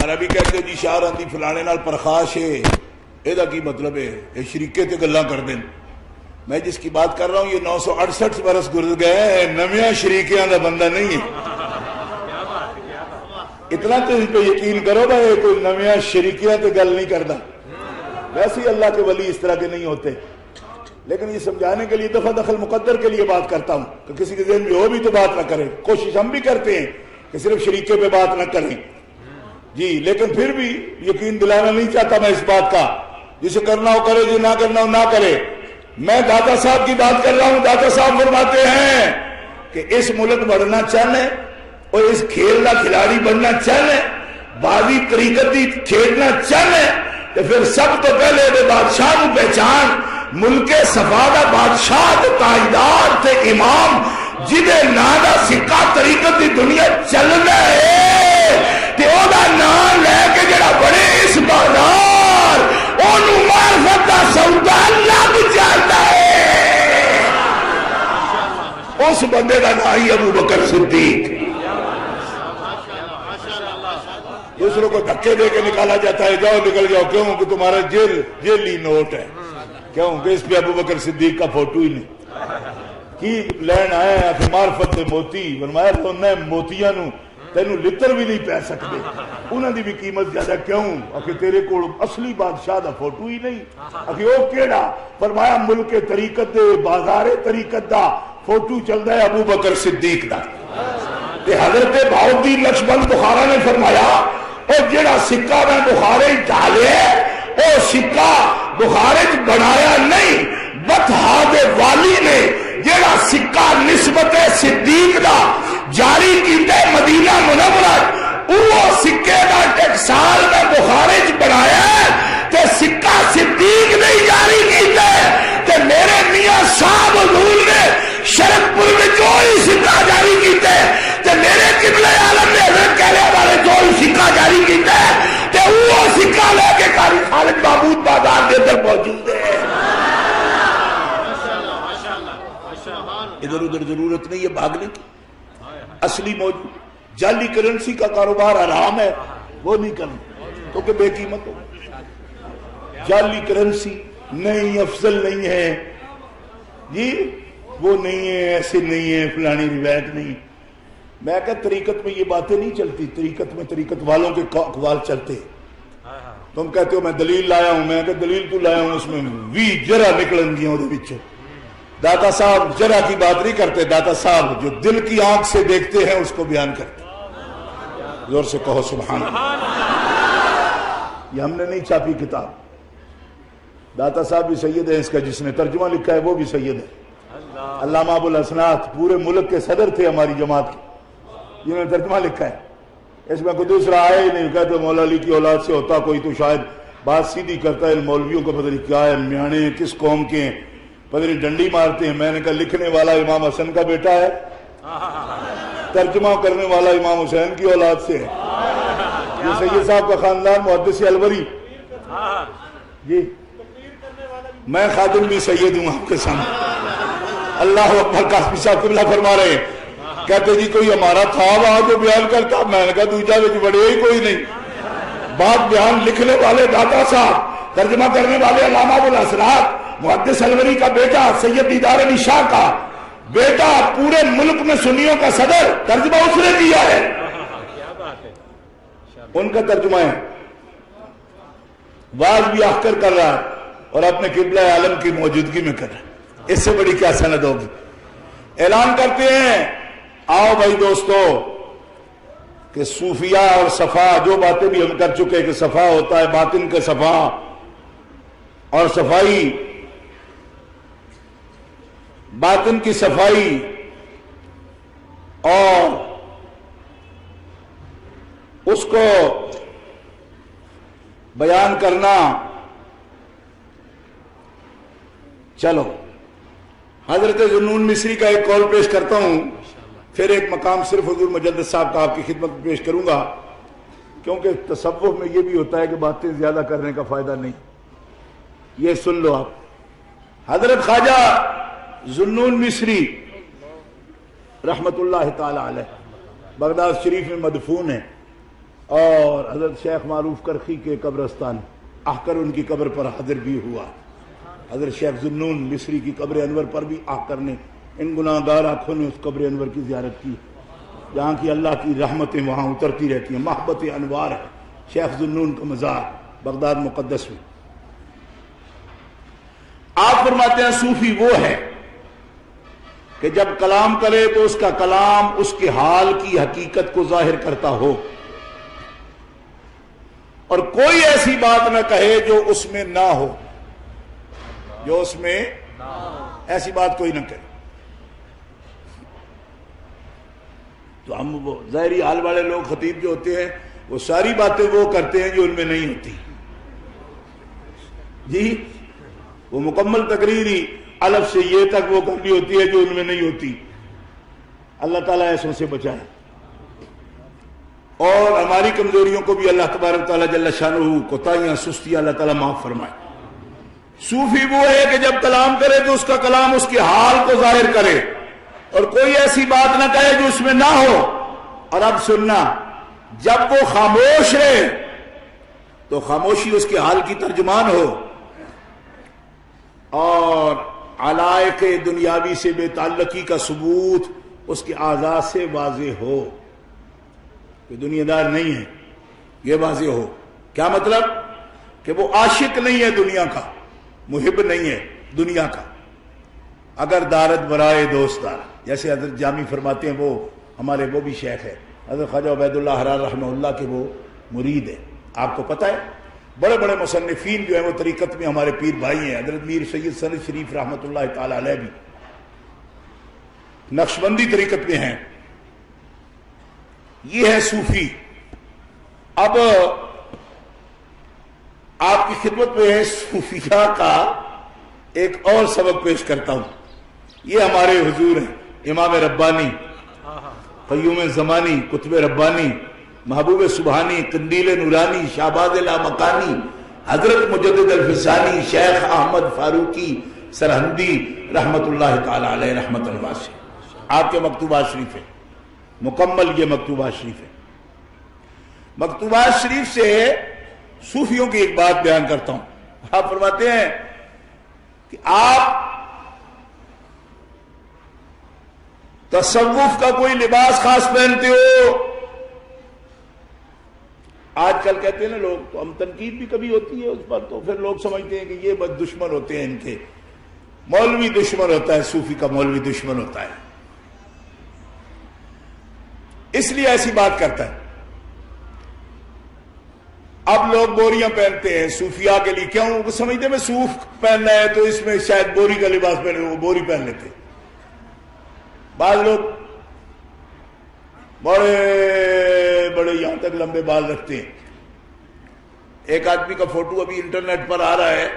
عربی کہتے جی شاہ راندی فلانے نال پرخاش ہے، یہ کی مطلب ہے یہ شریکے تے گلاں کر دیں۔ میں جس کی بات کر رہا ہوں یہ 968 برس گزر گئے، نمیاں شریکیاں دا بندہ نہیں ہے۔ اتنا تو اس پہ یقین کرو بھائی کوئی نمیاں شریکیاں تے گل نہیں کردا، ویسے ہی اللہ کے ولی اس طرح کے نہیں ہوتے۔ لیکن یہ سمجھانے کے لیے دفع دخل مقدر کے لیے بات کرتا ہوں کہ کسی کے ذہن میں ہو بھی تو بات نہ کرے، کوشش ہم بھی کرتے ہیں کہ صرف شریکے پہ بات نہ کریں جی، لیکن پھر بھی یقین دلانا نہیں چاہتا میں اس بات کا، جسے کرنا ہو کرے، جو نہ کرنا ہو نہ کرے۔ میں داتا صاحب کی بات کر رہا ہوں، داتا صاحب فرماتے ہیں کہ اس ملک بڑھنا چاہنے اور اس کھیل کا کھلاڑی بننا چاہنے، بازی طریقت دی کھیلنا چاہنے، تو پھر سب تو پہلے دے بادشاہ کو پہچان، ملک صفا دا بادشاہ تے تاجدار تے امام جدے نا دا سکہ طریقت دی دنیا چلنا ہے تے او دا نام لے کے جڑا بڑے اس بازار اونوں معرفت دا سودا لگ جاتا ہے، اس بندے دا نام ہی ابو بکر صدیق۔ دوسروں کو دھکے دے کے نکالا جاتا ہے، جاؤ نکل جاؤ، کیوں کہ تمہارا جیلی نوٹ ہے، کیوں کہ اس پہ ابو بکر صدیق کا فوٹو ہی نہیں کی لین آئے ہیں معرفت دے موتی، فرمایا تو انہیں موتیاں نو تینوں لتر بھی نہیں پہ سکتے، انہوں دی بھی قیمت زیادہ کیوں؟ کہ تیرے کو اصلی بادشاہ دا فوٹو ہی نہیں، کہ وہ کیڑا؟ فرمایا ملک طریقت دے بازار طریقت دا فوٹو چل رہا ہے ابو بکر صدیق دا۔ حضرت بہاؤالدین نقشبند بخارا نے فرمایا اور جڑا سکہ میں بخارے ڈالے وہ سکہ بخارے بنایا نہیں، بطحا دے والی نے جڑا سکہ نسبت صدیق دا جاری کیتے مدینہ منورہ، وہ سکے دا ٹیکسال میں بخارے بنایا تے سکہ صدیق نہیں جاری کیتے، تے میرے میاں صاحب حضور نے شرک پور میں جو ہی سکہ جاری کیتے تے میرے قبلہ عالم نے حضرت کہلے والے جو ہی سکہ جاری کیتے تے وہ سکہ لے کے قاری خالد محمود بازار دے اندر موجود ہے۔ ادھر ادھر ضرورت نہیں ہے بھاگنے کی، اصلی موجود جعلی کرنسی کا کاروبار حرام ہے، وہ نہیں کرنا کیونکہ بے قیمت ہو۔ جعلی کرنسی نہیں، افضل نہیں ہے جی، وہ نہیں ہے، ایسے نہیں ہے، فلانی روایت نہیں۔ میں کہا طریقت میں یہ باتیں نہیں چلتی، طریقت میں طریقت والوں کے اقوال چلتے۔ تم کہتے ہو میں دلیل لایا ہوں، میں کہا دلیل تو لایا ہوں، اس میں وی جرا نکلن گیا وہ بچوں۔ داتا صاحب جرا کی بات نہیں کرتے، داتا صاحب جو دل کی آنکھ سے دیکھتے ہیں اس کو بیان کرتے۔ زور سے کہو سبحان اللہ۔ یہ ہم نے نہیں چھاپی کتاب، داتا صاحب بھی سید ہے، اس کا جس نے ترجمہ لکھا ہے وہ بھی سید ہے، علامہ ابو الحسنات پورے ملک کے صدر تھے ہماری جماعت کے، جنہوں نے ترجمہ لکھا ہے۔ اس میں کوئی دوسرا آئے ہی نہیں، کہتے مولا علی کی اولاد سے ہوتا کوئی تو شاید بات سیدھی کرتا ہے، ان مولویوں کو پتہ نہیں کیا ہے، میانے کس قوم کے ہیں، پتہ نہیں ڈنڈی مارتے ہیں۔ میں نے کہا لکھنے والا امام حسن کا بیٹا ہے، ترجمہ کرنے والا امام حسین کی اولاد سے ہے۔ یہ سید صاحب کا خاندان محدث الوری جی، میں خادم بھی سید ہوں آپ کے سامنے۔ اللہ اکبر، قاسمی صاحب قبلہ فرما رہے ہیں، کہتے جی کوئی ہمارا تھا وہاں جو بیان کرتا، میں نے کہا دوجہ وچ بڑے ہی کوئی نہیں۔ بات بیان لکھنے والے داتا صاحب، ترجمہ کرنے والے علامہ ابو الحسنات، محدث الوری کا بیٹا، سید دیدار علی شاہ کا بیٹا، پورے ملک میں سنیوں کا صدر، ترجمہ اس نے کیا ہے، ان کا ترجمہ ہے۔ واز بھی آخر کر رہا ہے اور اپنے قبلہ عالم کی موجودگی میں کر رہا ہے، اس سے بڑی کیا سند ہوگی؟ اعلان کرتے ہیں آؤ بھائی دوستو کہ صوفیہ اور صفا جو باتیں بھی ہم کر چکے کہ صفا ہوتا ہے باطن کا صفا اور صفائی، باطن کی صفائی اور اس کو بیان کرنا. چلو حضرت ذوالنون مصری کا ایک قول پیش کرتا ہوں، پھر ایک مقام صرف حضور مجدد صاحب کا آپ کی خدمت میں پیش کروں گا، کیونکہ تصوف میں یہ بھی ہوتا ہے کہ باتیں زیادہ کرنے کا فائدہ نہیں. یہ سن لو آپ. حضرت خواجہ ذوالنون مصری رحمت اللہ تعالی علیہ بغداد شریف میں مدفون ہے، اور حضرت شیخ معروف کرخی کے قبرستان آ کر ان کی قبر پر حاضر بھی ہوا. حضرت شیخ ذوالنون مصری کی قبر انور پر بھی آ کر نے ان گناہ گار آنکھوں نے اس قبر انور کی زیارت کی، جہاں کی اللہ کی رحمتیں وہاں اترتی رہتی ہیں. محبت انوار ہے شیخ ذوالنون کا مزار بغداد مقدس میں. آپ فرماتے ہیں صوفی وہ ہے کہ جب کلام کرے تو اس کا کلام اس کے حال کی حقیقت کو ظاہر کرتا ہو، اور کوئی ایسی بات نہ کہے جو اس میں نہ ہو، جو اس میں ایسی بات کوئی نہ کرے. تو ہم وہ ظاہری حال والے لوگ خطیب جو ہوتے ہیں وہ ساری باتیں وہ کرتے ہیں جو ان میں نہیں ہوتی. جی وہ مکمل تقریری الف سے یہ تک وہ کرنی ہوتی ہے جو ان میں نہیں ہوتی. اللہ تعالیٰ ایسوں سے بچائے، اور ہماری کمزوریوں کو بھی اللہ تبارک تعالیٰ جل شانہ کوتاہیاں سستیاں اللہ تعالیٰ معاف فرمائے. صوفی وہ ہے کہ جب کلام کرے تو اس کا کلام اس کے حال کو ظاہر کرے، اور کوئی ایسی بات نہ کہے جو اس میں نہ ہو. اور اب سننا، جب وہ خاموش ہے تو خاموشی اس کے حال کی ترجمان ہو، اور علائق دنیاوی سے بے تعلقی کا ثبوت اس کے اعضاء سے واضح ہو کہ دنیا دار نہیں ہے، یہ واضح ہو. کیا مطلب؟ کہ وہ عاشق نہیں ہے دنیا کا، محب نہیں ہے دنیا کا. اگر دارت برائے دوست دار، جیسے حضرت جامی فرماتے ہیں، وہ ہمارے وہ بھی شیخ ہے حضرت خواجہ عبید اللہ حرار رحمہ اللہ کے وہ مرید ہے. آپ کو پتہ ہے بڑے بڑے مصنفین جو ہیں وہ طریقت میں ہمارے پیر بھائی ہیں. حضرت میر سید سند شریف رحمۃ اللہ تعالی علیہ بھی نقشبندی طریقت میں ہیں. یہ ہے صوفی. اب آپ کی خدمت میں ہے صوفیہ کا ایک اور سبق پیش کرتا ہوں. یہ ہمارے حضور ہیں، امام ربانی، قیوم زمانی، قطب ربانی، محبوب سبحانی، قندیل نورانی، شہباز لامکانی، حضرت مجدد الفسانی، شیخ احمد فاروقی سرہندی رحمت اللہ تعالی علیہ رحمت الواسع. آپ کے مکتوبات شریف ہیں، مکمل یہ مکتوبات شریف ہیں. مکتوبات شریف سے صوفیوں کی ایک بات بیان کرتا ہوں. آپ فرماتے ہیں کہ آپ تصوف کا کوئی لباس خاص پہنتے ہو. آج کل کہتے ہیں نا لوگ، تو ہم تنقید بھی کبھی ہوتی ہے اس پر، تو پھر لوگ سمجھتے ہیں کہ یہ بد دشمن ہوتے ہیں ان کے. مولوی دشمن ہوتا ہے، صوفی کا مولوی دشمن ہوتا ہے، اس لیے ایسی بات کرتا ہے. اب لوگ بوریاں پہنتے ہیں صوفیاء کے لیے، کیوں؟ وہ سمجھتے ہیں میں صوف پہننا ہے تو اس میں شاید بوری کا لباس پہنے، وہ بوری پہن لیتے. بعض لوگ بڑے بڑے یہاں تک لمبے بال رکھتے ہیں. ایک آدمی کا فوٹو ابھی انٹرنیٹ پر آ رہا ہے،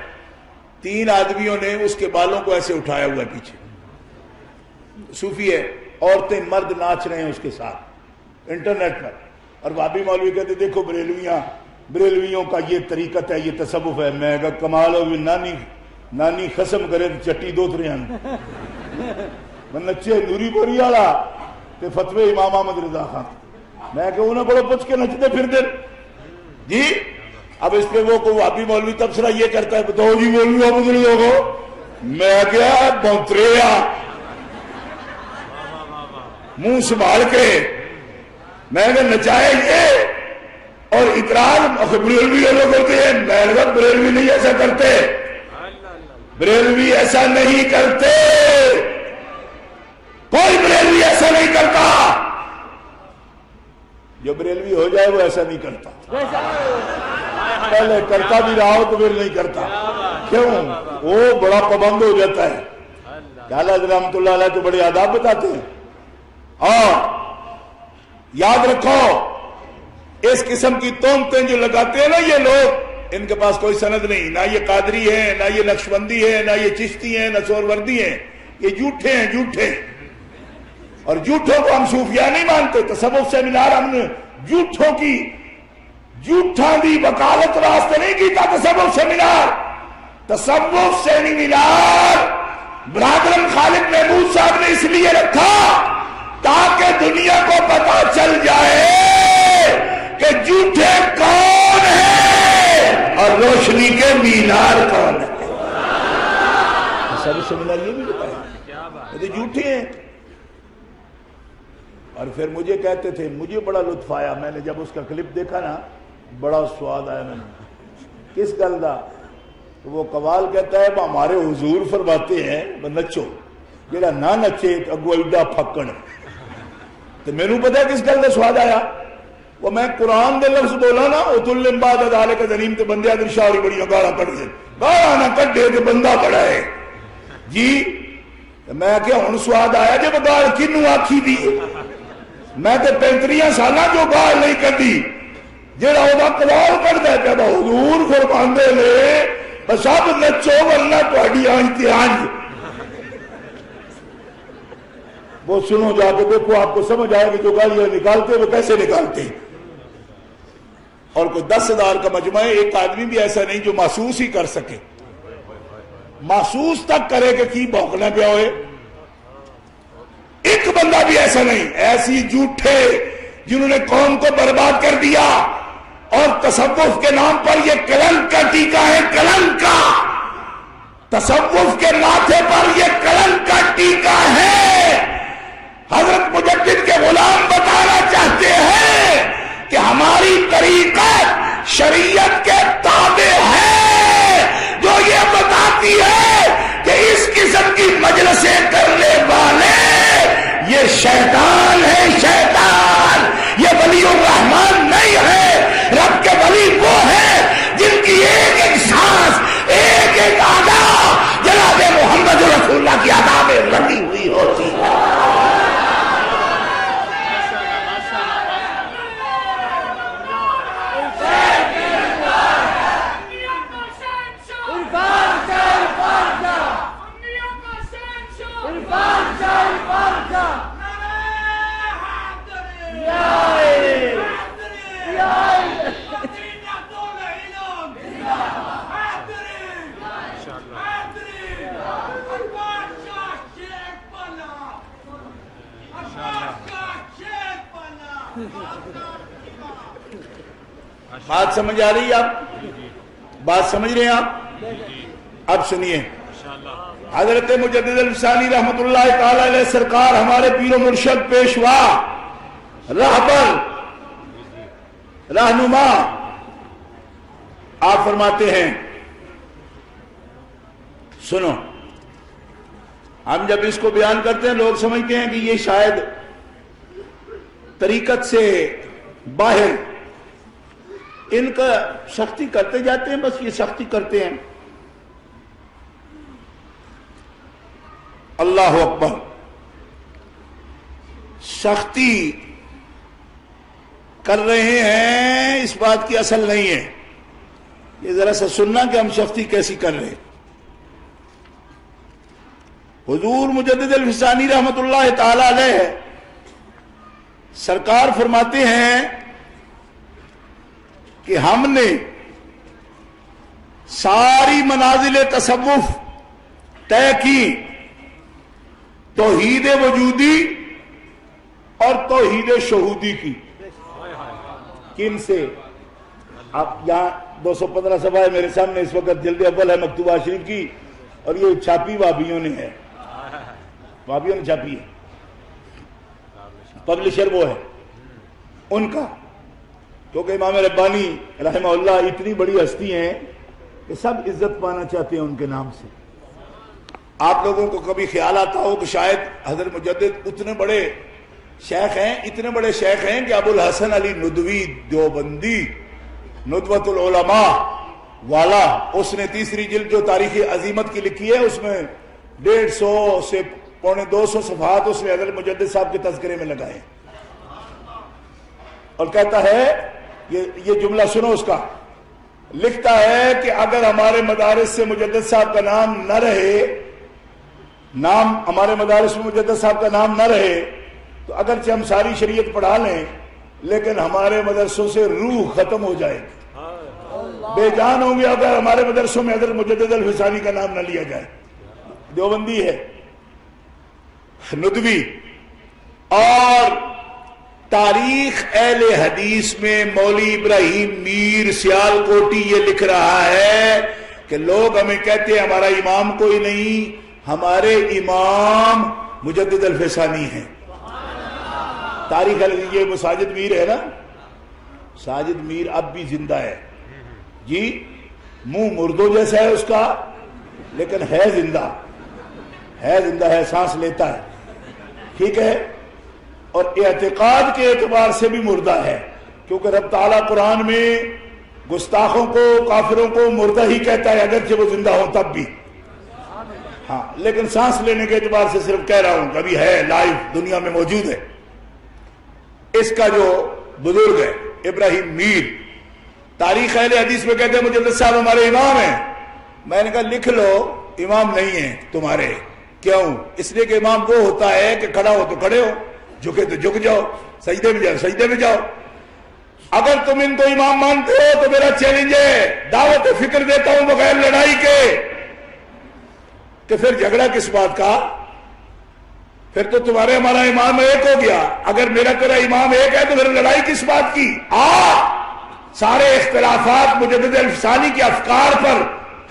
3 آدمیوں نے اس کے بالوں کو ایسے اٹھایا ہوا ہے پیچھے. صوفی ہے، عورتیں مرد ناچ رہے ہیں اس کے ساتھ انٹرنیٹ پر. اور بابی مولوی کہتے دیکھو بریلویوں کا یہ طریقت ہے، یہ تصوف ہے. میں کہا کمال ہو، نانی خسم کرے تو چٹی دو ترے میں نچے نوری بوری والا تے فتوی امام احمد رضا خان. میں کہ انہیں بڑا پوچھ کے نچتے پھر دے جی. اب اس پہ وہ وہابی مولوی تبصرہ یہ کرتا ہے، بتاؤ جی مولوی احمد رضا کو. میں کیا بونتریا، منہ سنبھال کے. میں کہ نچائے یہ اور اقرار بریلوی لوگ ہوتے ہیں. میں نے کہا بریلوی نہیں ایسا کرتے، بریلوی ایسا نہیں کرتے. کوئی بریلوی ایسا نہیں کرتا، جو بریلوی ہو جائے وہ ایسا نہیں کرتا، پہلے کرتا بھی رہا ہو تو پھر نہیں کرتا، کیوں؟ وہ بڑا پابند ہو جاتا ہے۔ حضرت رحمت اللہ علیہ تو بڑے آداب بتاتے ہیں۔ اور یاد رکھو اس قسم کی تہمتیں جو لگاتے ہیں نا یہ لوگ، ان کے پاس کوئی سند نہیں، نہ یہ قادری ہے، نہ یہ نقشبندی ہے، نہ یہ چشتی ہیں، نہ سہروردی ہیں، یہ جھوٹے ہیں، جھوٹے۔ اور جھوٹوں کو ہم صوفیاء نہیں مانتے۔ تصوف سیمینار ہم نے جھوٹوں کی جھوٹاں دی وکالت واسطے نہیں کیتا۔ تصوف سیمینار برادرم خالد محمود صاحب نے اس لیے رکھا تاکہ دنیا کو پتا چل جائے کہ جھوٹے کون ہیں اور روشنی کے مینار کون ہیں۔ تصوف سیمینار یہ بھی بتایا یہ جھوٹے ہیں۔ اور پھر مجھے کہتے تھے، مجھے بڑا لطف آیا، میں نے جب اس کا کلپ دیکھا نا بڑا سواد آیا۔ میں نے کس گل دا؟ وہ قوال کہتا ہے ہمارے حضور فرماتے ہیں نچو، جڑا نہ نچے اگو ایڈا پھکن۔ تو میں نے پتا کس گل دا سواد آیا؟ وہ میں قرآن دے لفظ بولا نا اتل بعد ذالک ظنیم تے بندے ادھر شاوری بڑی گالاں کڈ دے، گالاں نہ کڈے تے بندہ بڑا ہے جی۔ میں کہ ہن سواد آیا جے گال کینوں آکھی دی؟ میں تے 35 سالاں جو گال نہیں کڈی، جڑا وہ قوال کردا ہے کہ حضور فرماندے نے سب نچو ورنہ تہاڈی آنچ تے آنچ۔ وہ سنو جا کے دیکھو، آپ کو سمجھ آئے کہ جو گالیاں نکالتے وہ کیسے نکالتے۔ اور کوئی 10,000 کا مجمع ہے، ایک آدمی بھی ایسا نہیں جو محسوس ہی کر سکے، محسوس تک کرے کہ کی بھونکنا پیا ہوئے۔ ایک بندہ بھی ایسا نہیں۔ ایسی جھوٹے جنہوں نے قوم کو برباد کر دیا، اور تصوف کے نام پر یہ کلنک کا ٹیکا ہے، کلنک کا، تصوف کے ماتھے پر یہ کلنک کا ٹیکا ہے۔ حضرت مجدد کے غلام بتانا چاہتے ہیں کہ ہماری طریقت شریعت کے تابع ہے، جو یہ بتاتی ہے کہ اس قسم کی مجلسیں کرنے والے یہ شیطان ہے، شیطان، یہ ولی الرحمن نہیں ہے۔ رب کے ولی وہ ہے جن کی ایک ایک سانس، ایک ایک ادا جناب محمد رسول اللہ کی ادا میں لگی ہوئی ہوتی ہے۔ بات سمجھ آ رہی ہے؟ آپ بات سمجھ رہے ہیں؟ آپ اب سنیے، حضرت مجدد الفسانی رحمت اللہ تعالی علیہ سرکار، ہمارے پیر و مرشد، پیشوا، رہبر، رہنما، آپ فرماتے ہیں، سنو، ہم جب اس کو بیان کرتے ہیں لوگ سمجھتے ہیں کہ یہ شاید طریقت سے باہر، ان کا سختی کرتے جاتے ہیں، بس یہ سختی کرتے ہیں۔ اللہ اکبر، سختی کر رہے ہیں اس بات کی اصل نہیں ہے، یہ ذرا سا سننا کہ ہم سختی کیسی کر رہے ہیں۔ حضور مجدد الفسانی رحمت اللہ تعالی علیہ سرکار فرماتے ہیں کہ ہم نے ساری منازل تصوف طے کی، توحید وجودی اور توحید شہودی کی۔ کن سے؟ آپ یہاں 215 صفحہ ہے میرے سامنے اس وقت، جلد اول ہے مکتوبہ شریف کی، اور یہ چھاپی وابیوں نے ہے، وابیوں نے چھاپی ہے، پبلشر وہ ہے ان کا، کیونکہ امام ربانی رحمہ اللہ اتنی بڑی ہستی ہیں کہ سب عزت پانا چاہتے ہیں ان کے نام سے۔ آپ لوگوں کو کبھی خیال آتا ہو کہ شاید حضرت مجدد اتنے بڑے شیخ ہیں کہ ابو الحسن علی ندوی دیوبندی ندوۃ العلماء والا، اس نے تیسری جلد جو تاریخ عظیمت کی لکھی ہے، اس میں 150 سے 250 صفحات اس نے حضرت مجدد صاحب کے تذکرے میں لگائے، اور کہتا ہے یہ جملہ سنو اس کا، لکھتا ہے کہ اگر ہمارے مدارس سے مجدد صاحب کا نام نہ رہے، ہمارے مدارس میں مجدد صاحب کا نام نہ رہے تو اگرچہ ہم ساری شریعت پڑھا لیں لیکن ہمارے مدرسوں سے روح ختم ہو جائے گی، بے جان ہوں گے اگر ہمارے مدرسوں میں حضرت مجدد الفسانی کا نام نہ لیا جائے۔ دیوبندی ہے، ندوی۔ اور تاریخ اہل حدیث میں مولوی ابراہیم میر سیال کوٹی یہ لکھ رہا ہے کہ لوگ ہمیں کہتے ہیں ہمارا امام کوئی نہیں، ہمارے امام مجدد الفسانی ہیں۔ تاریخ یہ ساجد میر ہے نا، ساجد میر اب بھی زندہ ہے جی، منہ مردوں جیسا ہے اس کا لیکن ہے زندہ ہے، سانس لیتا ہے، ٹھیک ہے، اور اعتقاد کے اعتبار سے بھی مردہ ہے، کیونکہ رب تعالیٰ قرآن میں گستاخوں کو، کافروں کو مردہ ہی کہتا ہے اگرچہ وہ زندہ ہوں تب بھی، ہاں، لیکن سانس لینے کے اعتبار سے صرف کہہ رہا ہوں کہ ابھی ہے، لائیو دنیا میں موجود ہے۔ اس کا جو بزرگ ہے ابراہیم میر، تاریخ اہل حدیث میں کہتے ہیں مجدد صاحب ہمارے امام ہیں۔ میں نے کہا لکھ لو امام نہیں ہیں تمہارے، کیوں؟ اس لیے کہ امام وہ ہوتا ہے کہ کھڑا ہو تو کھڑے ہو، جھکے تو جھک جاؤ، سجدے میں جاؤ۔ اگر تم ان کو امام مانتے ہو تو میرا چیلنج ہے، دعوت فکر دیتا ہوں بغیر لڑائی کے، کہ پھر جھگڑا کس بات کا؟ پھر تو تمہارے ہمارا امام ایک ہو گیا، اگر میرا تیرا امام ایک ہے تو پھر لڑائی کس بات کی؟ سارے اختلافات مجدد الفسانی کے افکار پر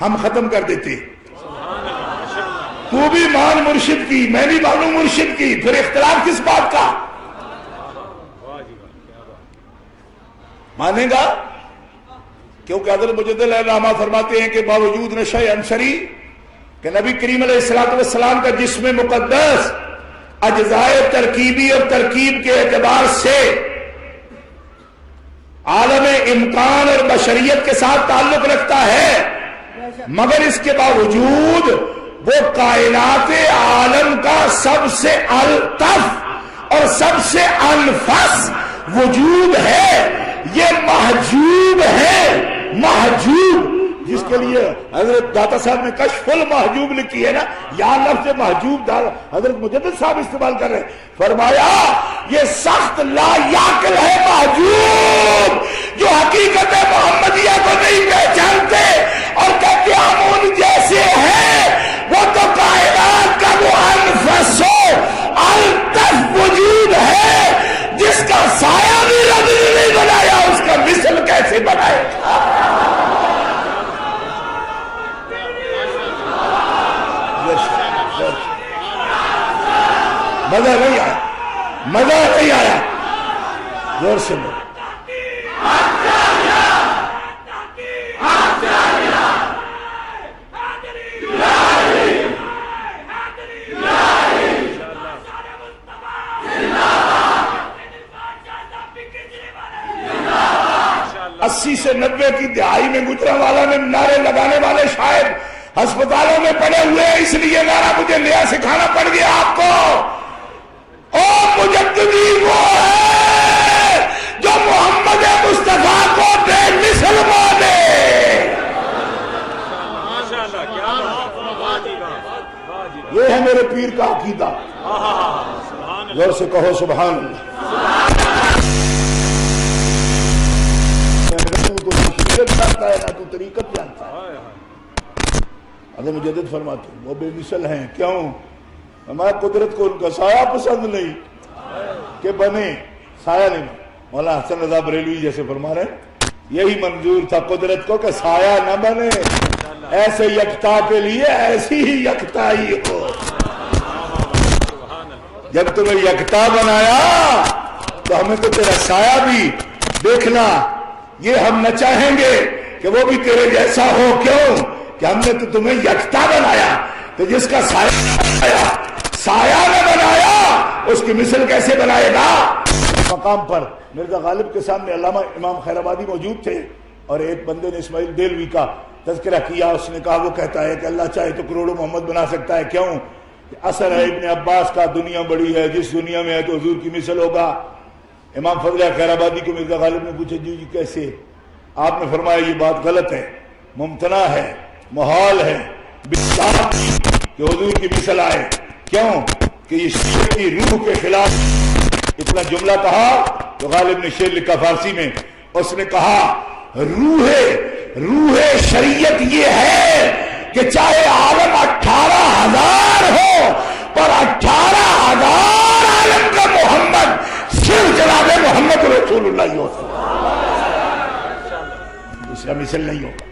ہم ختم کر دیتے، تو بھی مان مرشد کی، میں بھی مانوں مرشد کی، پھر اختلاف کس بات کا؟ مانے گا؟ کیونکہ حضرت مجدد الرحمہ فرماتے ہیں کہ باوجود نشہ انصری کہ نبی کریم علیہ السلام کا جسم مقدس اجزائے ترکیبی اور ترکیب کے اعتبار سے عالم امکان اور بشریت کے ساتھ تعلق رکھتا ہے، مگر اس کے باوجود وہ کائنات عالم کا سب سے الطف اور سب سے انفس وجود ہے، یہ محجوب ہے، محجوب، جس کے لیے حضرت داتا صاحب نے کشف المحجوب لکھی ہے نا، یا لفظ محجوب حضرت مجدد صاحب استعمال کر رہے ہیں، فرمایا یہ سخت لا یاقل ہے محجوب، جو حقیقت محمدیہ کو نہیں پہچانتے اور کہتے ہم ان جیسے ہیں، وہ تو کائنات کا وہ انفس الطف وجود ہے جس کا سایہ بھی رب نے نہیں بنایا، اس کا مثل کیسے بنائے گا؟ مزہ نہیں آیا، زور سے بولو۔ اسی سے 90 کی دہائی میں گجرانوالہ میں نعرے لگانے والے شاید ہسپتالوں میں پڑے ہوئے ہیں، اس لیے نعرہ مجھے نیا سکھانا پڑ گیا آپ کو۔ مجددی وہ ہے جو محمد مصطفیٰ کو بے مثل مانے۔ یہ ہے میرے پیر کا عقیدہ، زور سے کہو سبحان اللہ۔ تو شریعت جانتا ہے نہ تو طریقت جانتا ہے۔ حضرت مجدد فرماتے ہیں وہ بے مثل ہیں، کیوں؟ ہمارا قدرت کو ان کا سایہ پسند نہیں کہ بنے، سایہ نہیں۔ مولانا حسن رضا بریلوی جیسے فرما رہے ہیں یہی منظور تھا قدرت کو کہ سایہ نہ بنے، ایسے یکتا کے لیے ایسی ہی یکتائی ہو۔ جب تمہیں یکتا بنایا تو ہمیں تو تیرا سایہ بھی دیکھنا، یہ ہم نہ چاہیں گے کہ وہ بھی تیرے جیسا ہو، کیوں کہ ہم نے تو تمہیں یکتا بنایا، تو جس کا سایہ نے بنایا اس کی مثل کیسے بنائے گا؟ مقام پر مرزا غالب کے سامنے علامہ امام خیر آبادی موجود تھے اور ایک بندے نے اسماعیل دیلوی کا تذکرہ کیا. اس نے کہا وہ کہتا ہے کہ اللہ چاہے تو کروڑوں محمد بنا سکتا ہے. کیوں؟ اثر ہے ابن عباس کا دنیا بڑی ہے، جس دنیا میں ہے تو حضور کی مثل ہوگا. امام فضل خیر آبادی کو مرزا غالب نے پوچھا جی کیسے؟ آپ نے فرمایا یہ بات غلط ہے، ممتنع ہے، محال ہے کہ حضور کی مثل آئے. کیوں؟ کہ یہ شیعہ کی روح کے خلاف اتنا جملہ کہا. تو غالب نے شعر لکھا فارسی میں، اس نے کہا روح شریعت یہ ہے کہ چاہے عالم 18,000 ہو پر 18,000 عالم کا محمد صرف جناب محمد رسول اللہ ہی ہوتا، دوسرا مثل نہیں ہوگا.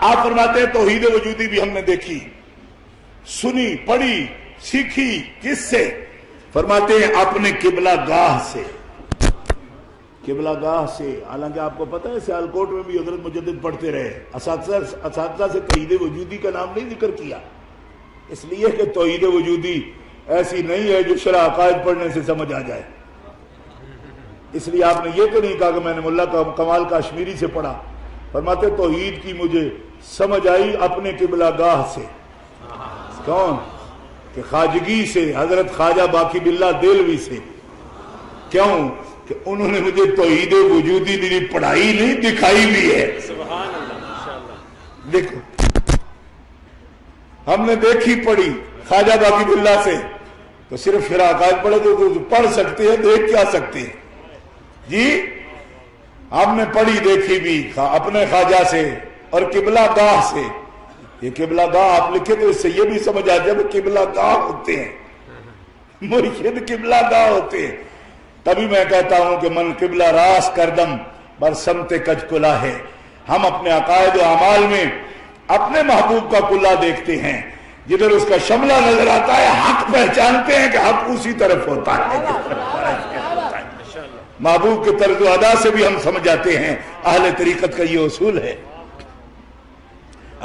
آپ فرماتے ہیں توحید وجودی بھی ہم نے دیکھی، سنی، پڑھی، سیکھی. کس سے؟ فرماتے ہیں اپنے قبلہ گاہ سے. قبلہ گاہ سے. حالانکہ آپ کو پتہ ہے سیالکوٹ میں بھی حضرت مجدد پڑھتے رہے، اساتذہ سے توحید وجودی کا نام نہیں ذکر کیا، اس لیے کہ توحید وجودی ایسی نہیں ہے جو شرح عقائد پڑھنے سے سمجھ آ جائے. اس لیے آپ نے یہ تو نہیں کہا کہ میں نے ملا کمال کاشمیری سے پڑھا. فرماتے توحید کی مجھے سمجھ آئی اپنے قبلہ گاہ سے. کون؟ کہ خواجگی سے، حضرت خواجہ باقی باللہ دہلوی سے. کیوں؟ کہ انہوں نے مجھے توحید وجودی دی پڑھائی نہیں، دکھائی بھی ہے. سبحان اللہ. دیکھو ہم نے دیکھی پڑھی خواجہ باقی باللہ سے، تو صرف شرح عقائد پڑھے تو پڑھ سکتے ہیں، دیکھ کیا سکتے ہیں جی. ہم نے پڑھی دیکھی بھی اپنے خواجہ سے اور قبلہ گاہ سے. یہ قبلہ گاہ آپ لکھے تو اس سے یہ بھی سمجھ آ جائے قبلہ گاہ ہوتے ہیں، مرشد قبلہ گاہ ہوتے ہیں. تبھی میں کہتا ہوں کہ من قبلہ راس کردم بر سمت کج کلا ہے. ہم اپنے عقائد و اعمال میں اپنے محبوب کا کلا دیکھتے ہیں، جدھر اس کا شملہ نظر آتا ہے حق پہچانتے ہیں کہ حق اسی طرف ہوتا ہے. محبوب کے طرز و ادا سے بھی ہم سمجھ جاتے ہیں. اہل طریقت کا یہ اصول ہے.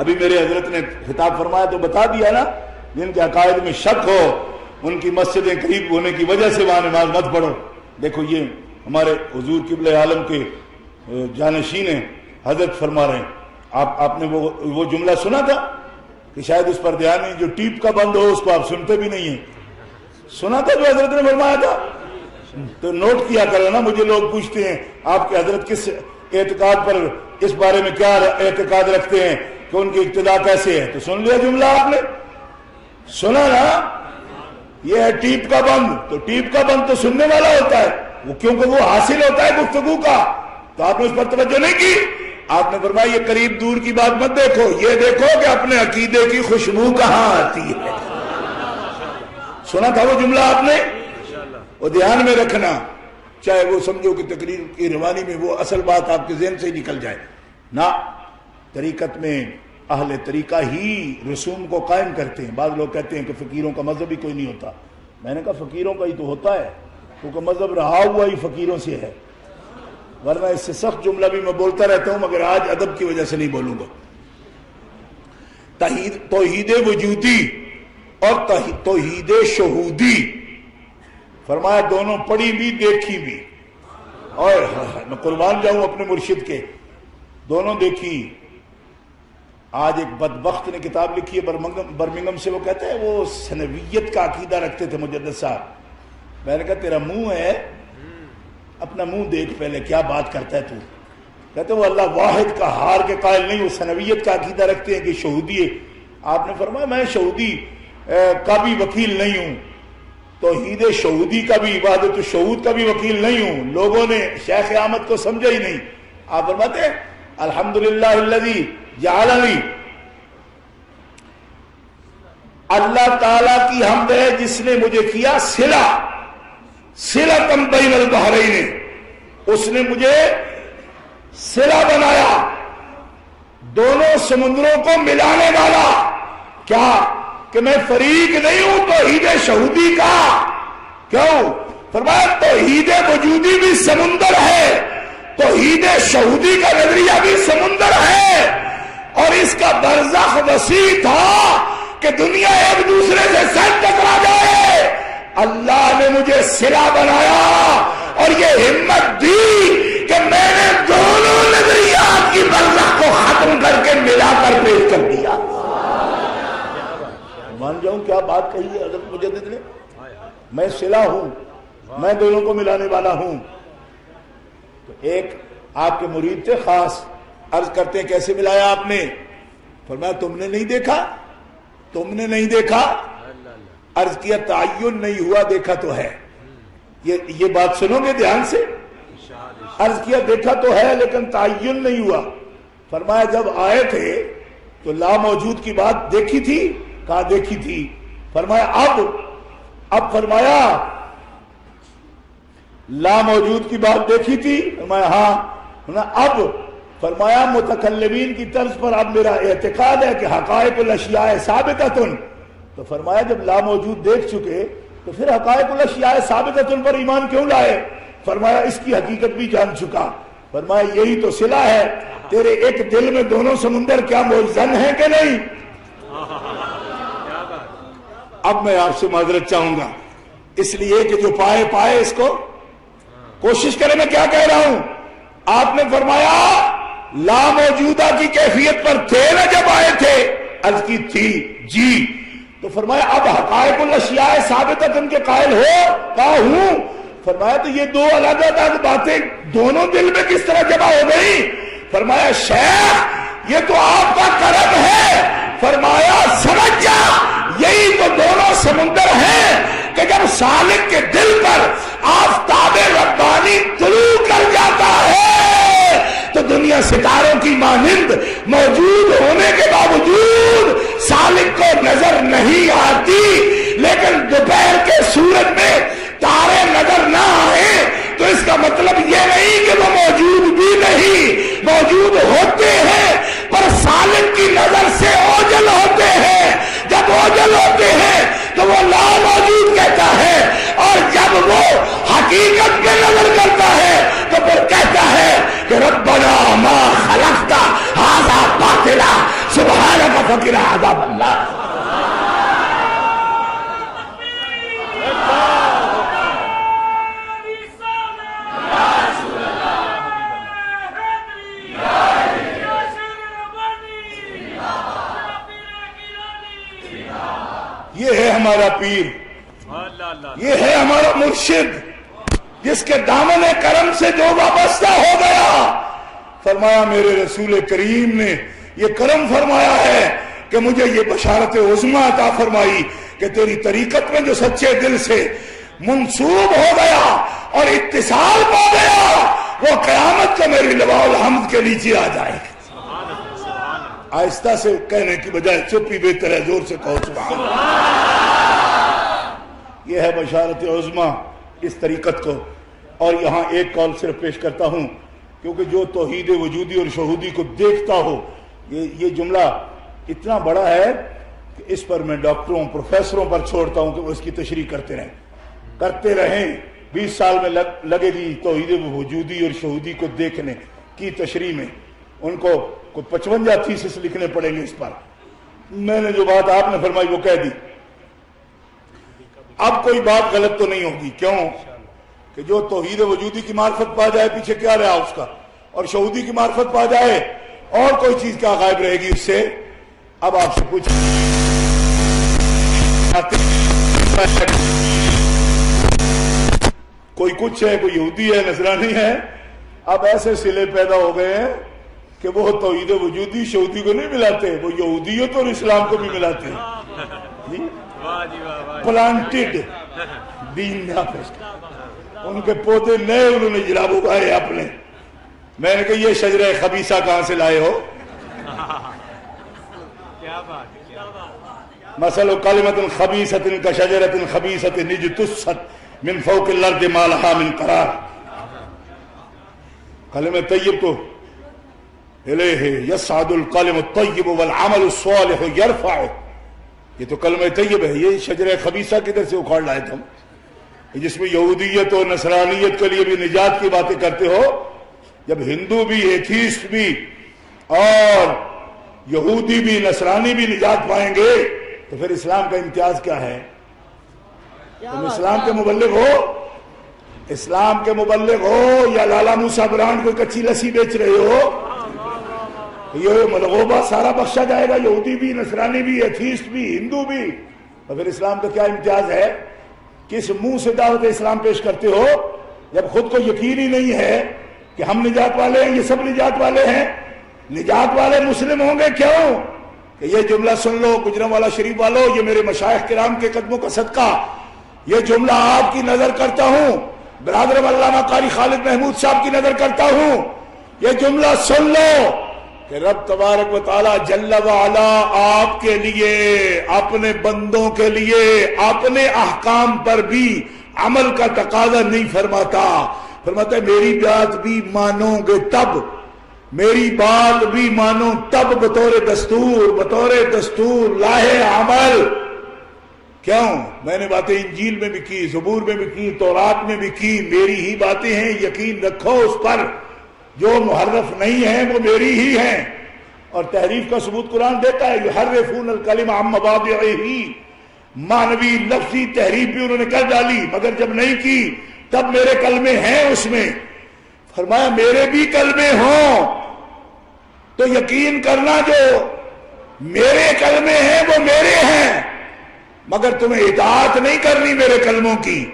ابھی میرے حضرت نے خطاب فرمایا تو بتا دیا نا، جن کے عقائد میں شک ہو ان کی مسجدیں قریب ہونے کی وجہ سے وہاں نماز مت پڑھو. دیکھو یہ ہمارے حضور قبلہ عالم کے جانشین ہیں، حضرت فرما رہے ہیں. آپ نے وہ جملہ سنا تھا کہ شاید اس پر دھیان نہیں، جو ٹیپ کا بند ہو اس کو آپ سنتے بھی نہیں ہیں. سنا تھا جو حضرت نے فرمایا تھا؟ تو نوٹ کیا کرو نا. مجھے لوگ پوچھتے ہیں آپ کے حضرت کس اعتقاد پر، اس بارے میں کیا اعتقاد رکھتے ہیں کہ ان کی ابتدا کیسے ہے. تو سن لیا جملہ آپ نے، سنا نا. یہ ہے ٹیپ کا بند. تو ٹیپ کا بند تو سننے والا ہوتا ہے وہ، کیونکہ وہ حاصل ہوتا ہے گفتگو کا. تو آپ نے اس پر توجہ نہیں کی. آپ نے فرمایا یہ قریب دور کی بات مت دیکھو، یہ دیکھو کہ اپنے عقیدے کی خوشبو کہاں آتی ہے. سنا تھا وہ جملہ آپ نے؟ وہ دھیان میں رکھنا، چاہے وہ سمجھو کہ تقریر کی روانی میں وہ اصل بات آپ کے ذہن سے نکل جائے نہ. طریقت میں اہل طریقہ ہی رسوم کو قائم کرتے ہیں. بعض لوگ کہتے ہیں کہ فقیروں کا مذہب ہی کوئی نہیں ہوتا. میں نے کہا فقیروں کا ہی تو ہوتا ہے، کیونکہ مذہب رہا ہوا ہی فقیروں سے ہے. ورنہ اس سے سخت جملہ بھی میں بولتا رہتا ہوں، مگر آج ادب کی وجہ سے نہیں بولوں گا. توحید وجودی اور توحید شہودی فرمایا دونوں پڑھی بھی دیکھی بھی. اور میں قربان جاؤں اپنے مرشد کے، دونوں دیکھی. آج ایک بدبخت نے کتاب لکھی ہے برمنگم سے، وہ کہتے ہیں وہ سنویت کا عقیدہ رکھتے تھے مجدد صاحب. میں نے کہا تیرا منہ ہے، اپنا منہ دیکھ پہلے کیا بات کرتا ہے تو. کہتے وہ اللہ واحد کا ہار کے قائل نہیں، وہ سنویت کا عقیدہ رکھتے ہیں کہ شہودی ہے. آپ نے فرمایا میں شہودی کا بھی وکیل نہیں ہوں، توحید شہودی کا بھی، عبادت الشہود کا بھی وکیل نہیں ہوں. لوگوں نے شیخ احمد کو سمجھا ہی نہیں. آپ فرماتے ہیں الحمدللہ الذی جعلنی، اللہ تعالیٰ کی حمد ہے جس نے مجھے کیا صلۃ بین البحرین، اس نے مجھے صلہ بنایا، دونوں سمندروں کو ملانے والا. کیا کہ میں فریق نہیں ہوں توحید شہودی کا. کیوں؟ فرمایا توحید وجودی بھی سمندر ہے توحید شہودی کا نظریہ بھی سمندر ہے، اور اس کا برزخ وسیع تھا کہ دنیا ایک دوسرے سے سر ٹکرا جائے، اللہ نے مجھے صلہ بنایا اور یہ ہمت دی کہ میں نے دونوں نظریات کی برزخ کو ختم کر کے ملا کر پیش کر دیا۔ مان جاؤں کیا بات کہی ہے حضرت مجدد نے، میں صلہ ہوں، میں دونوں کو ملانے والا ہوں۔ تو ایک آپ کے مرید تھے خاص، عرض کرتے ہیں کیسے ملایا آپ نے؟ فرمایا تم نے نہیں دیکھا، تم نے نہیں دیکھا؟ عرض کیا تعین نہیں ہوا، دیکھا تو ہے۔ یہ بات سنو گے دھیان سے؟ عرض کیا دیکھا تو ہے لیکن تعین نہیں ہوا۔ فرمایا جب آئے تھے تو لا موجود کی بات دیکھی تھی؟ کہا دیکھی تھی۔ فرمایا اب فرمایا لا موجود کی بات دیکھی تھی؟ فرمایا ہاں۔ اب فرمایا متکلمین کی طرز پر اب میرا اعتقاد ہے کہ حقائق الاشیاء ثابتۃ۔ تو فرمایا جب لا موجود دیکھ چکے تو پھر حقائق الاشیاء ثابتۃ پر ایمان کیوں لائے؟ فرمایا اس کی حقیقت بھی جان چکا۔ فرمایا یہی تو صلہ ہے، تیرے ایک دل میں دونوں سمندر کیا موزن ہیں کہ نہیں؟ اب میں آپ سے معذرت چاہوں گا، اس لیے کہ جو پائے اس کو کوشش کرے۔ میں کیا کہہ رہا ہوں؟ آپ نے فرمایا لا موجودہ کی کیفیت پر تھے نا جب آئے تھے؟ عرض کی تھی جی۔ تو فرمایا اب حقائق الاشیاء ثابتۃ کے قائل ہو؟ کہا ہوں۔ فرمایا تو یہ دو الگ الگ باتیں دونوں دل میں کس طرح جمع ہو گئی؟ فرمایا شیخ یہ تو آپ کا کرم ہے۔ فرمایا سمجھ جا یہی تو دونوں سمندر ہیں کہ جب سالک کے دل پر آفتاب ربانی طلوع کر جاتا ہے تو دنیا ستاروں کی مانند موجود ہونے کے باوجود سالک کو نظر نہیں آتی، لیکن دوپہر کے سورج میں تارے نظر نہ آئے تو اس کا مطلب یہ نہیں کہ وہ موجود بھی نہیں، موجود ہوتے ہیں پر سالک کی نظر سے اوجل ہوتے ہیں۔ جب اوجل ہوتے ہیں تو وہ لا موجود کہتا ہے، اور جب وہ حقیقت پہ نظر کرتا ہے تو پھر کہتا ہے کہ ربنا ما خلقت ھذا باطلا سبحانک فقنا عذاب النار۔ یہ ہے ہمارا پیر، یہ ہے ہمارا مرشد، جس کے دامن کرم سے جو وابستہ ہو گیا۔ فرمایا میرے رسول کریم نے یہ کرم فرمایا ہے کہ مجھے یہ بشارت عظمیٰ عطا فرمائی کہ تیری طریقت میں جو سچے دل سے منسوب ہو گیا اور اتصال پا گیا وہ قیامت کو میری لواء الحمد کے نیچے آ جائے گا۔ آہستہ سے کہنے کی بجائے چپ ہی بہتر ہے، زور سے کہو سبحان اللہ۔ یہ ہے بشارت عظمیٰ اس طریقت کو۔ اور یہاں ایک قول صرف پیش کرتا ہوں کیونکہ جو توحید وجودی اور شہودی کو دیکھتا ہو، یہ جملہ اتنا بڑا ہے کہ اس پر میں ڈاکٹروں پروفیسروں پر چھوڑتا ہوں کہ وہ اس کی تشریح کرتے رہیں۔ 20 سال میں لگے گی توحید وجودی اور شہودی کو دیکھنے کی تشریح میں، ان کو کوئی 55 تھیسس لکھنے پڑیں گے اس پر۔ میں نے جو بات آپ نے فرمائی وہ کہہ دی۔ اب کوئی بات غلط تو نہیں ہوگی، کیوں کہ جو توحید وجودی کی معرفت پا جائے پیچھے کیا رہا اس کا، اور شہودی کی معرفت پا جائے اور کوئی چیز کیا غائب رہے گی اس سے۔ اب آپ سے کچھ کوئی کچھ ہے، کوئی یہودی ہے، نصرانی ہے، اب ایسے سلے پیدا ہو گئے ہیں کہ وہ توحید وجودی شہودی کو نہیں ملاتے، وہ یہودیت اور اسلام کو بھی ملاتے ہیں۔ پلانٹڈ دین میں ان کے پودے نئے انہوں نے جناب اگائے اپنے۔ میں نے کہا یہ شجرہ خبیثہ کہاں سے لائے ہو؟ مثل کلمۃ خبیثۃ کشجرۃ خبیثۃ اجتثت من فوق الارض ما لها من قرار۔ کلمہ طیب تو الیہ یصعد الکلم الطیب والعمل الصالح یرفعہ، یہ تو کلمہ طیب ہے۔ یہ شجرہ خبیثہ کدھر سے اکھاڑ لائے تم، جس میں یہودیت اور نصرانیت کے لیے بھی نجات کی باتیں کرتے ہو؟ جب ہندو بھی، ایتھیسٹ بھی اور یہودی بھی، نصرانی بھی نجات پائیں گے تو پھر اسلام کا امتیاز کیا ہے؟ تم اسلام کے مبلغ ہو، اسلام کے مبلغ ہو یا لالا موسیٰ برانڈ کو کچی لسی بیچ رہے ہو؟ یہ ملغوبہ سارا بخشا جائے گا، یہودی بھی، نصرانی بھی، ایتھیسٹ بھی، ہندو بھی، اور پھر اسلام کا کیا امتیاز ہے؟ کس منہ سے دعوت اسلام پیش کرتے ہو جب خود کو یقین ہی نہیں ہے کہ ہم نجات والے ہیں، یہ سب نجات والے ہیں؟ نجات والے مسلم ہوں گے کیوں؟ کہ یہ جملہ سن لو گجرانوالہ شریف والوں، یہ میرے مشائخ کرام کے قدموں کا صدقہ یہ جملہ آپ کی نظر کرتا ہوں، برادر علامہ قاری خالد محمود صاحب کی نظر کرتا ہوں، یہ جملہ سن لو کہ رب تبارک و تعالی جل وعلا آپ کے لیے، اپنے بندوں کے لیے اپنے احکام پر بھی عمل کا تقاضا نہیں فرماتا، فرماتا ہے میری بات بھی مانو گے تب، میری بات بھی مانو تب، بطور دستور لاہے عمل۔ کیوں؟ میں نے باتیں انجیل میں بھی کی، زبور میں بھی کی، تورات میں بھی کی، میری ہی باتیں ہیں، یقین رکھو اس پر، جو محرف نہیں ہیں وہ میری ہی ہیں۔ اور تحریف کا ثبوت قرآن دیتا ہے، یحرفون الکلم عن مواضعہ، معنوی لفظی تحریف بھی انہوں نے کر ڈالی، مگر جب نہیں کی تب میرے کلمے ہیں اس میں۔ فرمایا میرے بھی کلمے ہوں تو یقین کرنا جو میرے کلمے ہیں وہ میرے ہیں، مگر تمہیں اطاعت نہیں کرنی میرے کلموں کی،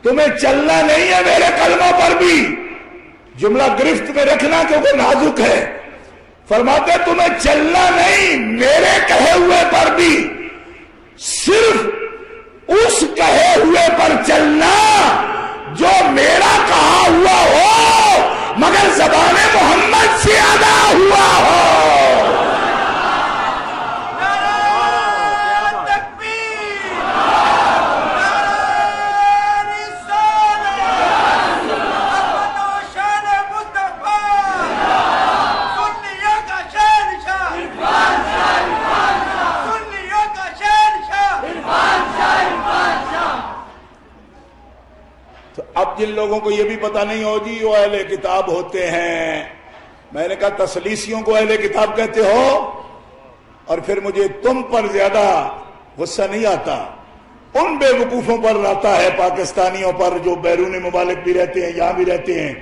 تمہیں چلنا نہیں ہے میرے کلموں پر بھی۔ جملہ گرفت میں رکھنا کیونکہ نازک ہے۔ فرماتے تمہیں چلنا نہیں میرے کہے ہوئے پر بھی، صرف اس کہے ہوئے پر چلنا جو میرا کہا ہوا ہو مگر زبان محمد سے ادا ہوا ہو۔ اب جن لوگوں کو یہ بھی پتہ نہیں ہو جی وہ اہل کتاب ہوتے ہیں، میں نے کہا تسلیسیوں کو اہل کتاب کہتے ہو، اور پھر مجھے تم پر زیادہ غصہ نہیں آتا، ان بے وقوفوں پر آتا ہے، پاکستانیوں پر جو بیرون ممالک بھی رہتے ہیں، یہاں بھی رہتے ہیں،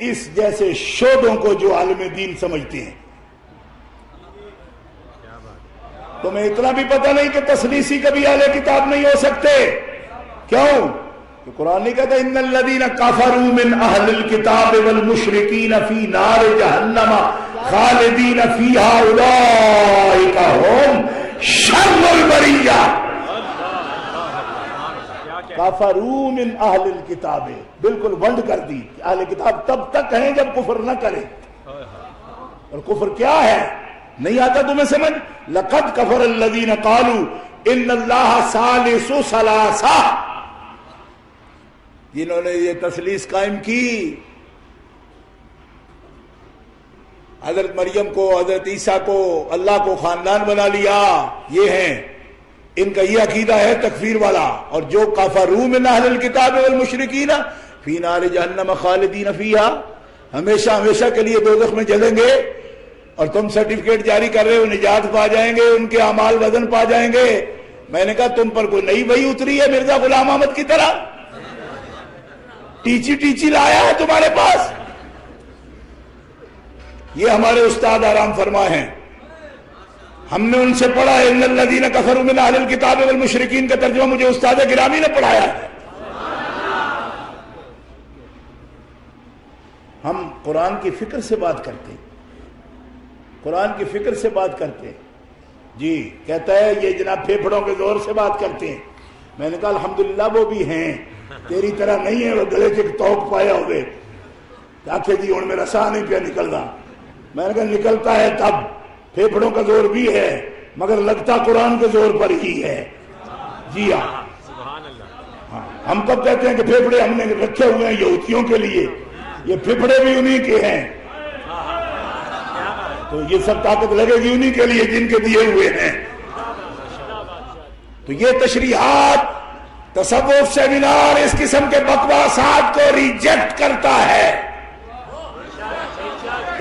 اس جیسے شودوں کو جو عالم دین سمجھتے ہیں۔ تمہیں اتنا بھی پتہ نہیں کہ تسلیسی کبھی اہل کتاب نہیں ہو سکتے؟ کیوں؟ کہ قرآن نہیں کہتا ان الذین کفروا من اہل الکتاب والمشرکین فی نار جہنم خالدین فیہا اولئک ھم شر البریہ۔ کفروا من اہل الکتاب، بالکل ونڈ کر دی کہ اہل کتاب تب تک ہیں جب کفر نہ کرے۔ اور کفر کیا ہے؟ نہیں آتا تمہیں سمجھ؟ لقد کفر الذین قالوا ان اللہ ثالث ثلاثہ، جنہوں نے یہ تثلیث قائم کی، حضرت مریم کو، حضرت عیسیٰ کو، اللہ کو خاندان بنا لیا، یہ ہیں، ان کا یہ عقیدہ ہے تکفیر والا۔ اور جو کفروا من اہل الکتاب والمشرکین فی نار جہنم خالدین فیہا، ہمیشہ ہمیشہ کے لیے دوزخ میں جلیں گے، اور تم سرٹیفکیٹ جاری کر رہے ہو نجات پا جائیں گے، ان کے اعمال وزن پا جائیں گے۔ میں نے کہا تم پر کوئی نئی وحی اتری ہے مرزا غلام احمد کی طرح؟ ٹیچی لایا ہے تمہارے پاس؟ یہ ہمارے استاد آرام فرما ہیں، ہم نے ان سے پڑھا ہے ان الذین کفروا من اہل الکتاب والمشرکین کا ترجمہ مجھے استاد گرامی نے پڑھایا ہے۔ ہم قرآن کی فکر سے بات کرتے ہیں، قرآن کی فکر سے بات کرتے ہیں۔ جی کہتا ہے یہ جناب پھیپھڑوں کے زور سے بات کرتے ہیں۔ میں نے کہا الحمدللہ وہ بھی ہیں، تیری طرح نہیں ہے وہ گلے چ توق پایا ہوئے آخے جی ہوں میرا ساہ نہیں پیا نکلتا۔ میں نے کہا نکلتا ہے تب، پھیپھڑوں کا زور بھی ہے مگر لگتا قرآن کے زور پر ہی ہے۔ جی ہاں، ہم کب کہتے ہیں کہ پھیپھڑے ہم نے رکھے ہوئے ہیں یہودیوں کے لیے، یہ پھیپھڑے بھی انہی کے ہیں، تو یہ سب طاقت لگے گی انہی کے لیے جن کے دیے ہوئے ہیں۔ تو یہ تشریحات، تصوف سیمینار اس قسم کے بکواسات کو ریجیکٹ کرتا ہے۔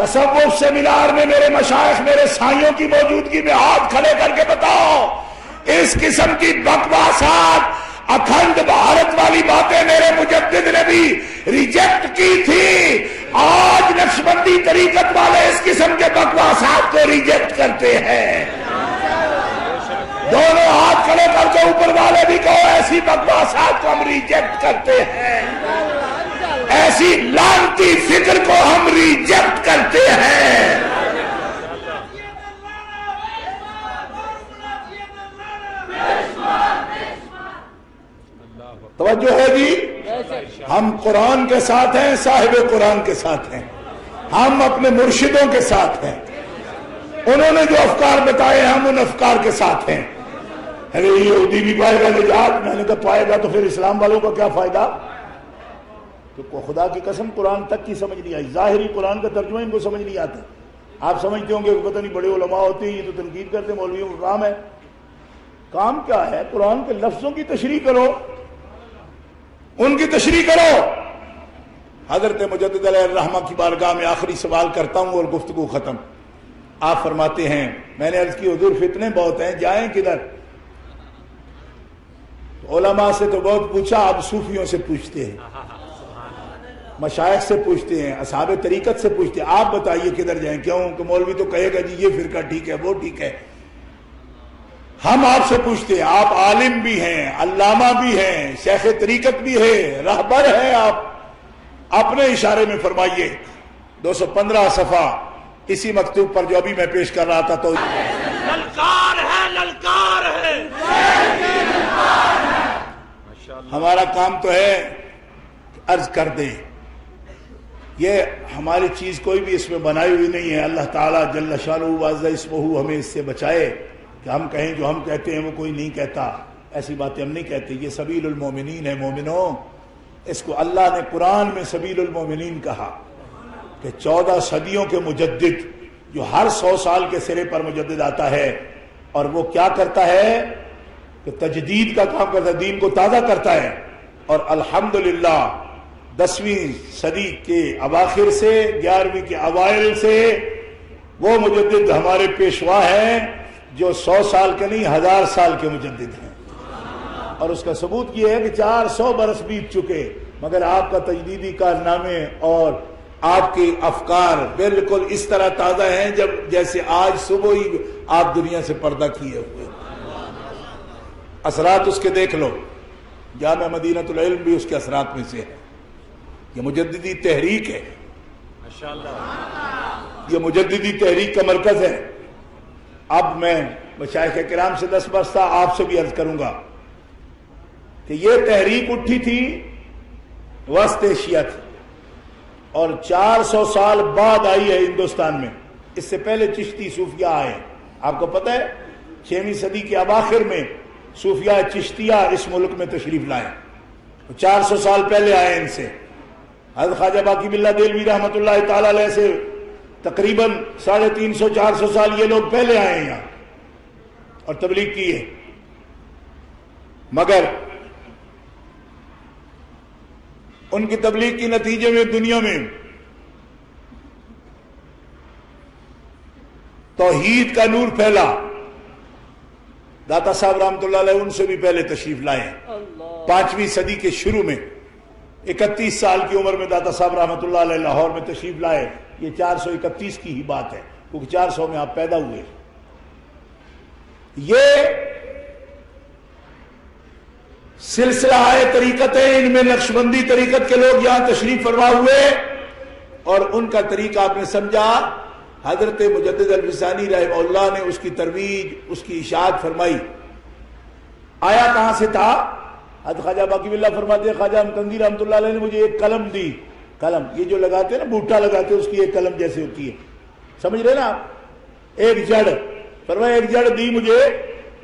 تصوف سیمینار میں میرے مشائخ میرے سائیوں کی موجودگی میں ہاتھ کھڑے کر کے بتاؤ، اس قسم کی بکواسات اکھنڈ بھارت والی باتیں میرے مجدد نے بھی ریجیکٹ کی تھی، آج نقشبندی طریقت والے اس قسم کے بکواسات کو ریجیکٹ کرتے ہیں۔ دونوں ہاتھ کھڑے کر کے اوپر والے بھی کہو ایسی بکواسات کو ہم ریجیکٹ کرتے ہیں، ایسی لعنتی فکر کو ہم ریجیکٹ کرتے ہیں۔ توجہ ہے جی، ہم قرآن کے ساتھ ہیں، صاحب قرآن کے ساتھ ہیں، ہم اپنے مرشدوں کے ساتھ ہیں، انہوں نے جو افکار بتائے ہم ان افکار کے ساتھ ہیں۔ ارے یہودی بھی پائے گا نجات، میں نے کہا پائے گا تو پھر اسلام والوں کا کیا فائدہ؟ تو خدا کی قسم قرآن تک کی سمجھ نہیں آئی، ظاہری قرآن کا ترجمہ ان کو سمجھ نہیں آتا۔ آپ سمجھتے ہوں گے پتہ نہیں بڑے علماء ہوتے ہیں یہ تو تنقید کرتے، مولویوں کا کام ہے۔ کام کیا ہے؟ قرآن کے لفظوں کی تشریح کرو، ان کی تشریح کرو۔ حضرت مجدد علیہ الرحمہ کی بارگاہ میں آخری سوال کرتا ہوں اور گفتگو ختم۔ آپ فرماتے ہیں، میں نے عرض کی حضور فتنے بہت ہیں، جائیں کدھر؟ علماء سے تو بہت پوچھا، اب صوفیوں سے پوچھتے ہیں، مشائخ سے پوچھتے ہیں، اصحاب طریقت سے پوچھتے ہیں، آپ بتائیے کدھر جائیں؟ کیوں کہ مولوی تو کہے گا جی یہ فرقہ ٹھیک ہے وہ ٹھیک ہے۔ ہم آپ سے پوچھتے ہیں، آپ عالم بھی ہیں، علامہ بھی ہیں، شیخ طریقت بھی ہے، رہبر ہیں، آپ اپنے اشارے میں فرمائیے۔ 215 صفحہ اسی مکتوب پر جو ابھی میں پیش کر رہا تھا، تو للکار ہے، للکار ہے۔ ہمارا کام تو ہے عرض کر دیں، یہ ہماری چیز کوئی بھی اس میں بنائی ہوئی نہیں ہے۔ اللہ تعالیٰ جل شانہ وعز اسمہ ہمیں اس سے بچائے کہ ہم کہیں جو ہم کہتے ہیں وہ کوئی نہیں کہتا، ایسی باتیں ہم نہیں کہتے۔ یہ سبیل المومنین ہے، مومنوں، اس کو اللہ نے قرآن میں سبیل المومنین کہا کہ 14 صدیوں کے مجدد جو ہر 100 سال کے سرے پر مجدد آتا ہے، اور وہ کیا کرتا ہے کہ تجدید کا کام کرتا ہے، دین کو تازہ کرتا ہے۔ اور الحمدللہ 10ویں صدی کے اواخر سے 11ویں کے اوائل سے وہ مجدد ہمارے پیشوا ہیں جو 100 سال کے نہیں 1000 سال کے مجدد ہیں، اور اس کا ثبوت یہ ہے کہ 400 برس بیت چکے، مگر آپ کا تجدیدی کارنامے اور آپ کے افکار بالکل اس طرح تازہ ہیں جیسے آج صبح ہی آپ دنیا سے پردہ کیے ہوئے۔ اثرات اس کے دیکھ لو، جامع مدینۃ العلم بھی اس کے اثرات میں سے ہے۔ یہ مجددی تحریک ہے، یہ مجددی تحریک کا مرکز ہے۔ اب میں مشائخ کرام سے 10 برس تھا، آپ سے بھی عرض کروں گا کہ یہ تحریک اٹھی تھی وسط ایشیا تھی، اور 400 سال بعد آئی ہے ہندوستان میں۔ اس سے پہلے چشتی صوفیہ آئے، آپ کو پتہ ہے 6ویں صدی کے اواخر میں صوفیہ چشتیہ اس ملک میں تشریف لائے، 400 سال پہلے آئے ان سے۔ حضرت خواجہ باقی باللہ دہلوی رحمۃ اللہ تعالی علیہ سے تقریباً 350-400 سال یہ لوگ پہلے آئے ہیں یہاں اور تبلیغ کی ہے، مگر ان کی تبلیغ کے نتیجے میں دنیا میں توحید کا نور پھیلا۔ داتا صاحب رحمۃ اللہ علیہ ان سے بھی پہلے تشریف لائے، 5ویں صدی کے شروع میں 31 سال کی عمر میں داتا صاحب رحمۃ اللہ علیہ لاہور میں تشریف لائے۔ یہ 431 کی ہی بات ہے، کیونکہ 400 میں آپ پیدا ہوئے۔ یہ سلسلہ ہے طریقتیں، ان میں نقشبندی طریقت کے لوگ یہاں تشریف فرما ہوئے، اور ان کا طریقہ آپ نے سمجھا۔ حضرت مجدد الفسانی رحمہ اللہ نے اس کی ترویج، اس کی اشاعت فرمائی۔ آیا کہاں سے تھا؟ حضرت خواجہ باقی باللہ فرماتے ہیں خواجہ مکندی رحمۃ اللہ علیہ نے مجھے ایک قلم دی، قلم یہ جو لگاتے ہیں نا بوٹا لگاتے ہیں، اس کی ایک قلم جیسے ہوتی ہے، سمجھ رہے نا آپ، ایک جڑ، فرمایا ایک جڑ دی مجھے،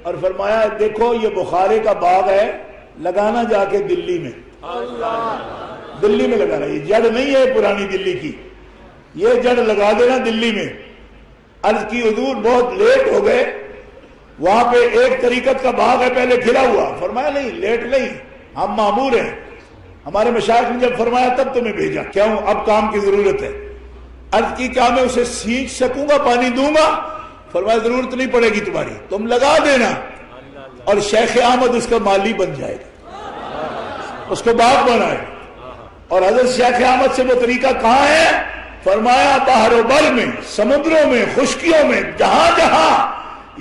اور فرمایا دیکھو یہ بخارے کا باغ ہے، لگانا جا کے دلی میں، دلی میں لگانا، یہ جڑ نہیں ہے پرانی دلی کی، یہ جڑ لگا دینا دلی میں۔ عرض کی حضور بہت لیٹ ہو گئے، وہاں پہ ایک طریقت کا باغ ہے پہلے کھلا ہوا۔ فرمایا نہیں لیٹ نہیں، ہم مامور ہیں، ہمارے مشائخ نے جب فرمایا تب تمہیں بھیجا، کیوں؟ اب کام کی ضرورت ہے۔ عرض کی کیا میں اسے سینچ سکوں گا، پانی دوں گا؟ فرمایا ضرورت نہیں پڑے گی تمہاری، تم لگا دینا اور شیخ احمد اس کا مالی بن جائے گا، اس کو باغ بنائے۔ اور حضرت شیخ احمد سے وہ طریقہ کہاں ہے؟ فرمایا باہر و بر میں، سمندروں میں، خشکیوں میں، جہاں جہاں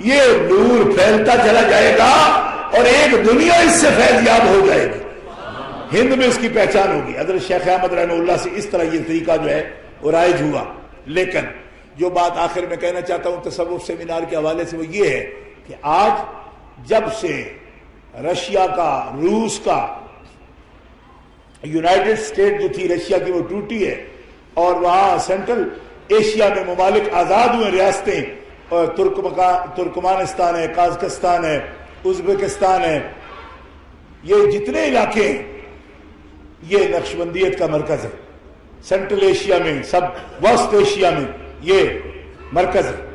یہ نور پھیلتا چلا جائے گا اور ایک دنیا اس سے فیضیاب ہو جائے گی، ہند میں اس کی پہچان ہوگی۔ حضرت شیخ احمد رحمہ اللہ سے اس طرح یہ طریقہ جو ہے وہ رائج ہوا۔ لیکن جو بات آخر میں کہنا چاہتا ہوں تصوف سیمینار کے حوالے سے وہ یہ ہے کہ آج جب سے رشیا کا، روس کا، یونائٹڈ اسٹیٹ جو تھی رشیا کی وہ ٹوٹی ہے اور وہاں سینٹرل ایشیا میں ممالک آزاد ہوئے، ریاستیں، اور ترکمانستان ہے، قازقستان ہے، ازبکستان ہے، یہ جتنے علاقے ہیں یہ نقشبندیت کا مرکز ہے۔ سینٹرل ایشیا میں، سب وسط ایشیا میں یہ مرکز ہے۔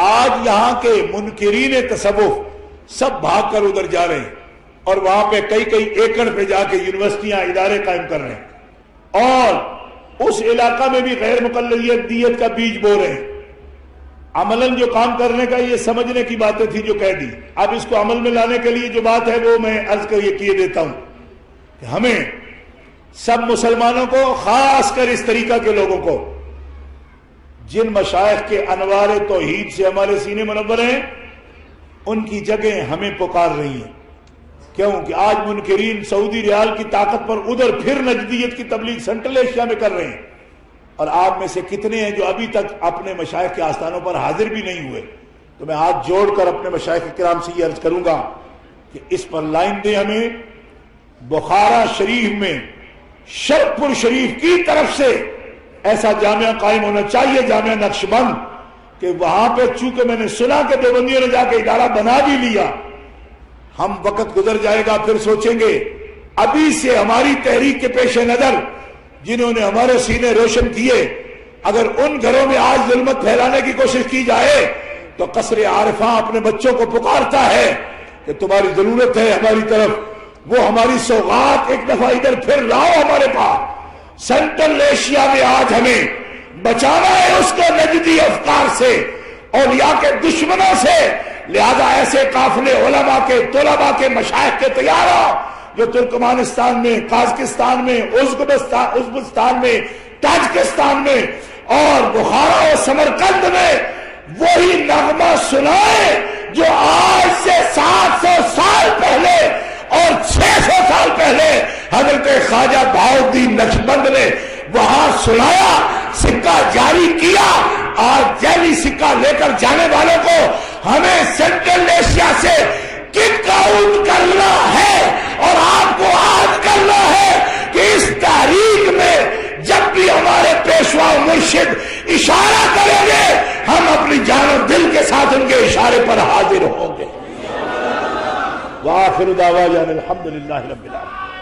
آج یہاں کے منکرین تصوف سب بھاگ کر ادھر جا رہے ہیں اور وہاں پہ کئی کئی ایکڑ پہ جا کے یونیورسٹیاں، ادارے قائم کر رہے ہیں اور اس علاقہ میں بھی غیر مقلدیت کا بیج بو رہے ہیں۔ عملاً جو کام کرنے کا یہ سمجھنے کی باتیں تھی جو کہہ دی، اب اس کو عمل میں لانے کے لیے جو بات ہے وہ میں عرض کر یہ کیے دیتا ہوں کہ ہمیں سب مسلمانوں کو، خاص کر اس طریقہ کے لوگوں کو جن مشائخ کے انوار توحید سے ہمارے سینے منور ہیں، ان کی جگہیں ہمیں پکار رہی ہیں۔ کیوں کہ آج منکرین سعودی ریال کی طاقت پر ادھر پھر نجدیت کی تبلیغ سینٹرل ایشیا میں کر رہے ہیں، اور آپ میں سے کتنے ہیں جو ابھی تک اپنے مشائخ کے آستانوں پر حاضر بھی نہیں ہوئے؟ تو میں ہاتھ جوڑ کر اپنے مشائخ کرام سے یہ عرض کروں گا کہ اس پر لائن دیں ہمیں۔ بخارا شریف میں شرف پور شریف کی طرف سے ایسا جامعہ قائم ہونا چاہیے، جامعہ نقشبند، کہ وہاں پہ چونکہ میں نے سنا کہ دیوبندیوں نے جا کے ادارہ بنا بھی لیا، ہم وقت گزر جائے گا پھر سوچیں گے ابھی سے ہماری تحریک کے پیش نظر جنہوں نے ہمارے سینے روشن کیے، اگر ان گھروں میں آج ظلمت پھیلانے کی کوشش کی جائے تو قصر عارفاں اپنے بچوں کو پکارتا ہے کہ تمہاری ضرورت ہے ہماری طرف، وہ ہماری سوغات ایک دفعہ ادھر پھر لاؤ ہمارے پاس۔ سینٹرل ایشیا میں آج ہمیں بچانا ہے اس کو نجدی افکار سے، اولیاء کے دشمنوں سے، لہذا ایسے قافلے علماء کے، طلباء کے، مشائخ کے تیار ہو جو ترکمانستان میں، قازقستان میں، ازبکستان میں، تاجکستان میں اور بخارا و سمرقند میں وہی نغمہ سنائے جو آج سے 700 سال پہلے اور 600 سال پہلے حضرت خواجہ بہاؤالدین نقشبند نے وہاں سنایا، سکہ جاری کیا۔ آج جعلی سکہ لے کر جانے والوں کو ہمیں سینٹرل ایشیا سے کک آؤٹ کرنا ہے اور آپ کو آج کرنا ہے کہ اس تاریخ میں جب بھی ہمارے پیشوا مرشد اشارہ کریں گے ہم اپنی جان و دل کے ساتھ ان کے اشارے پر حاضر ہوں گے۔ وآخر دعوانا الحمدللہ رب العالمین۔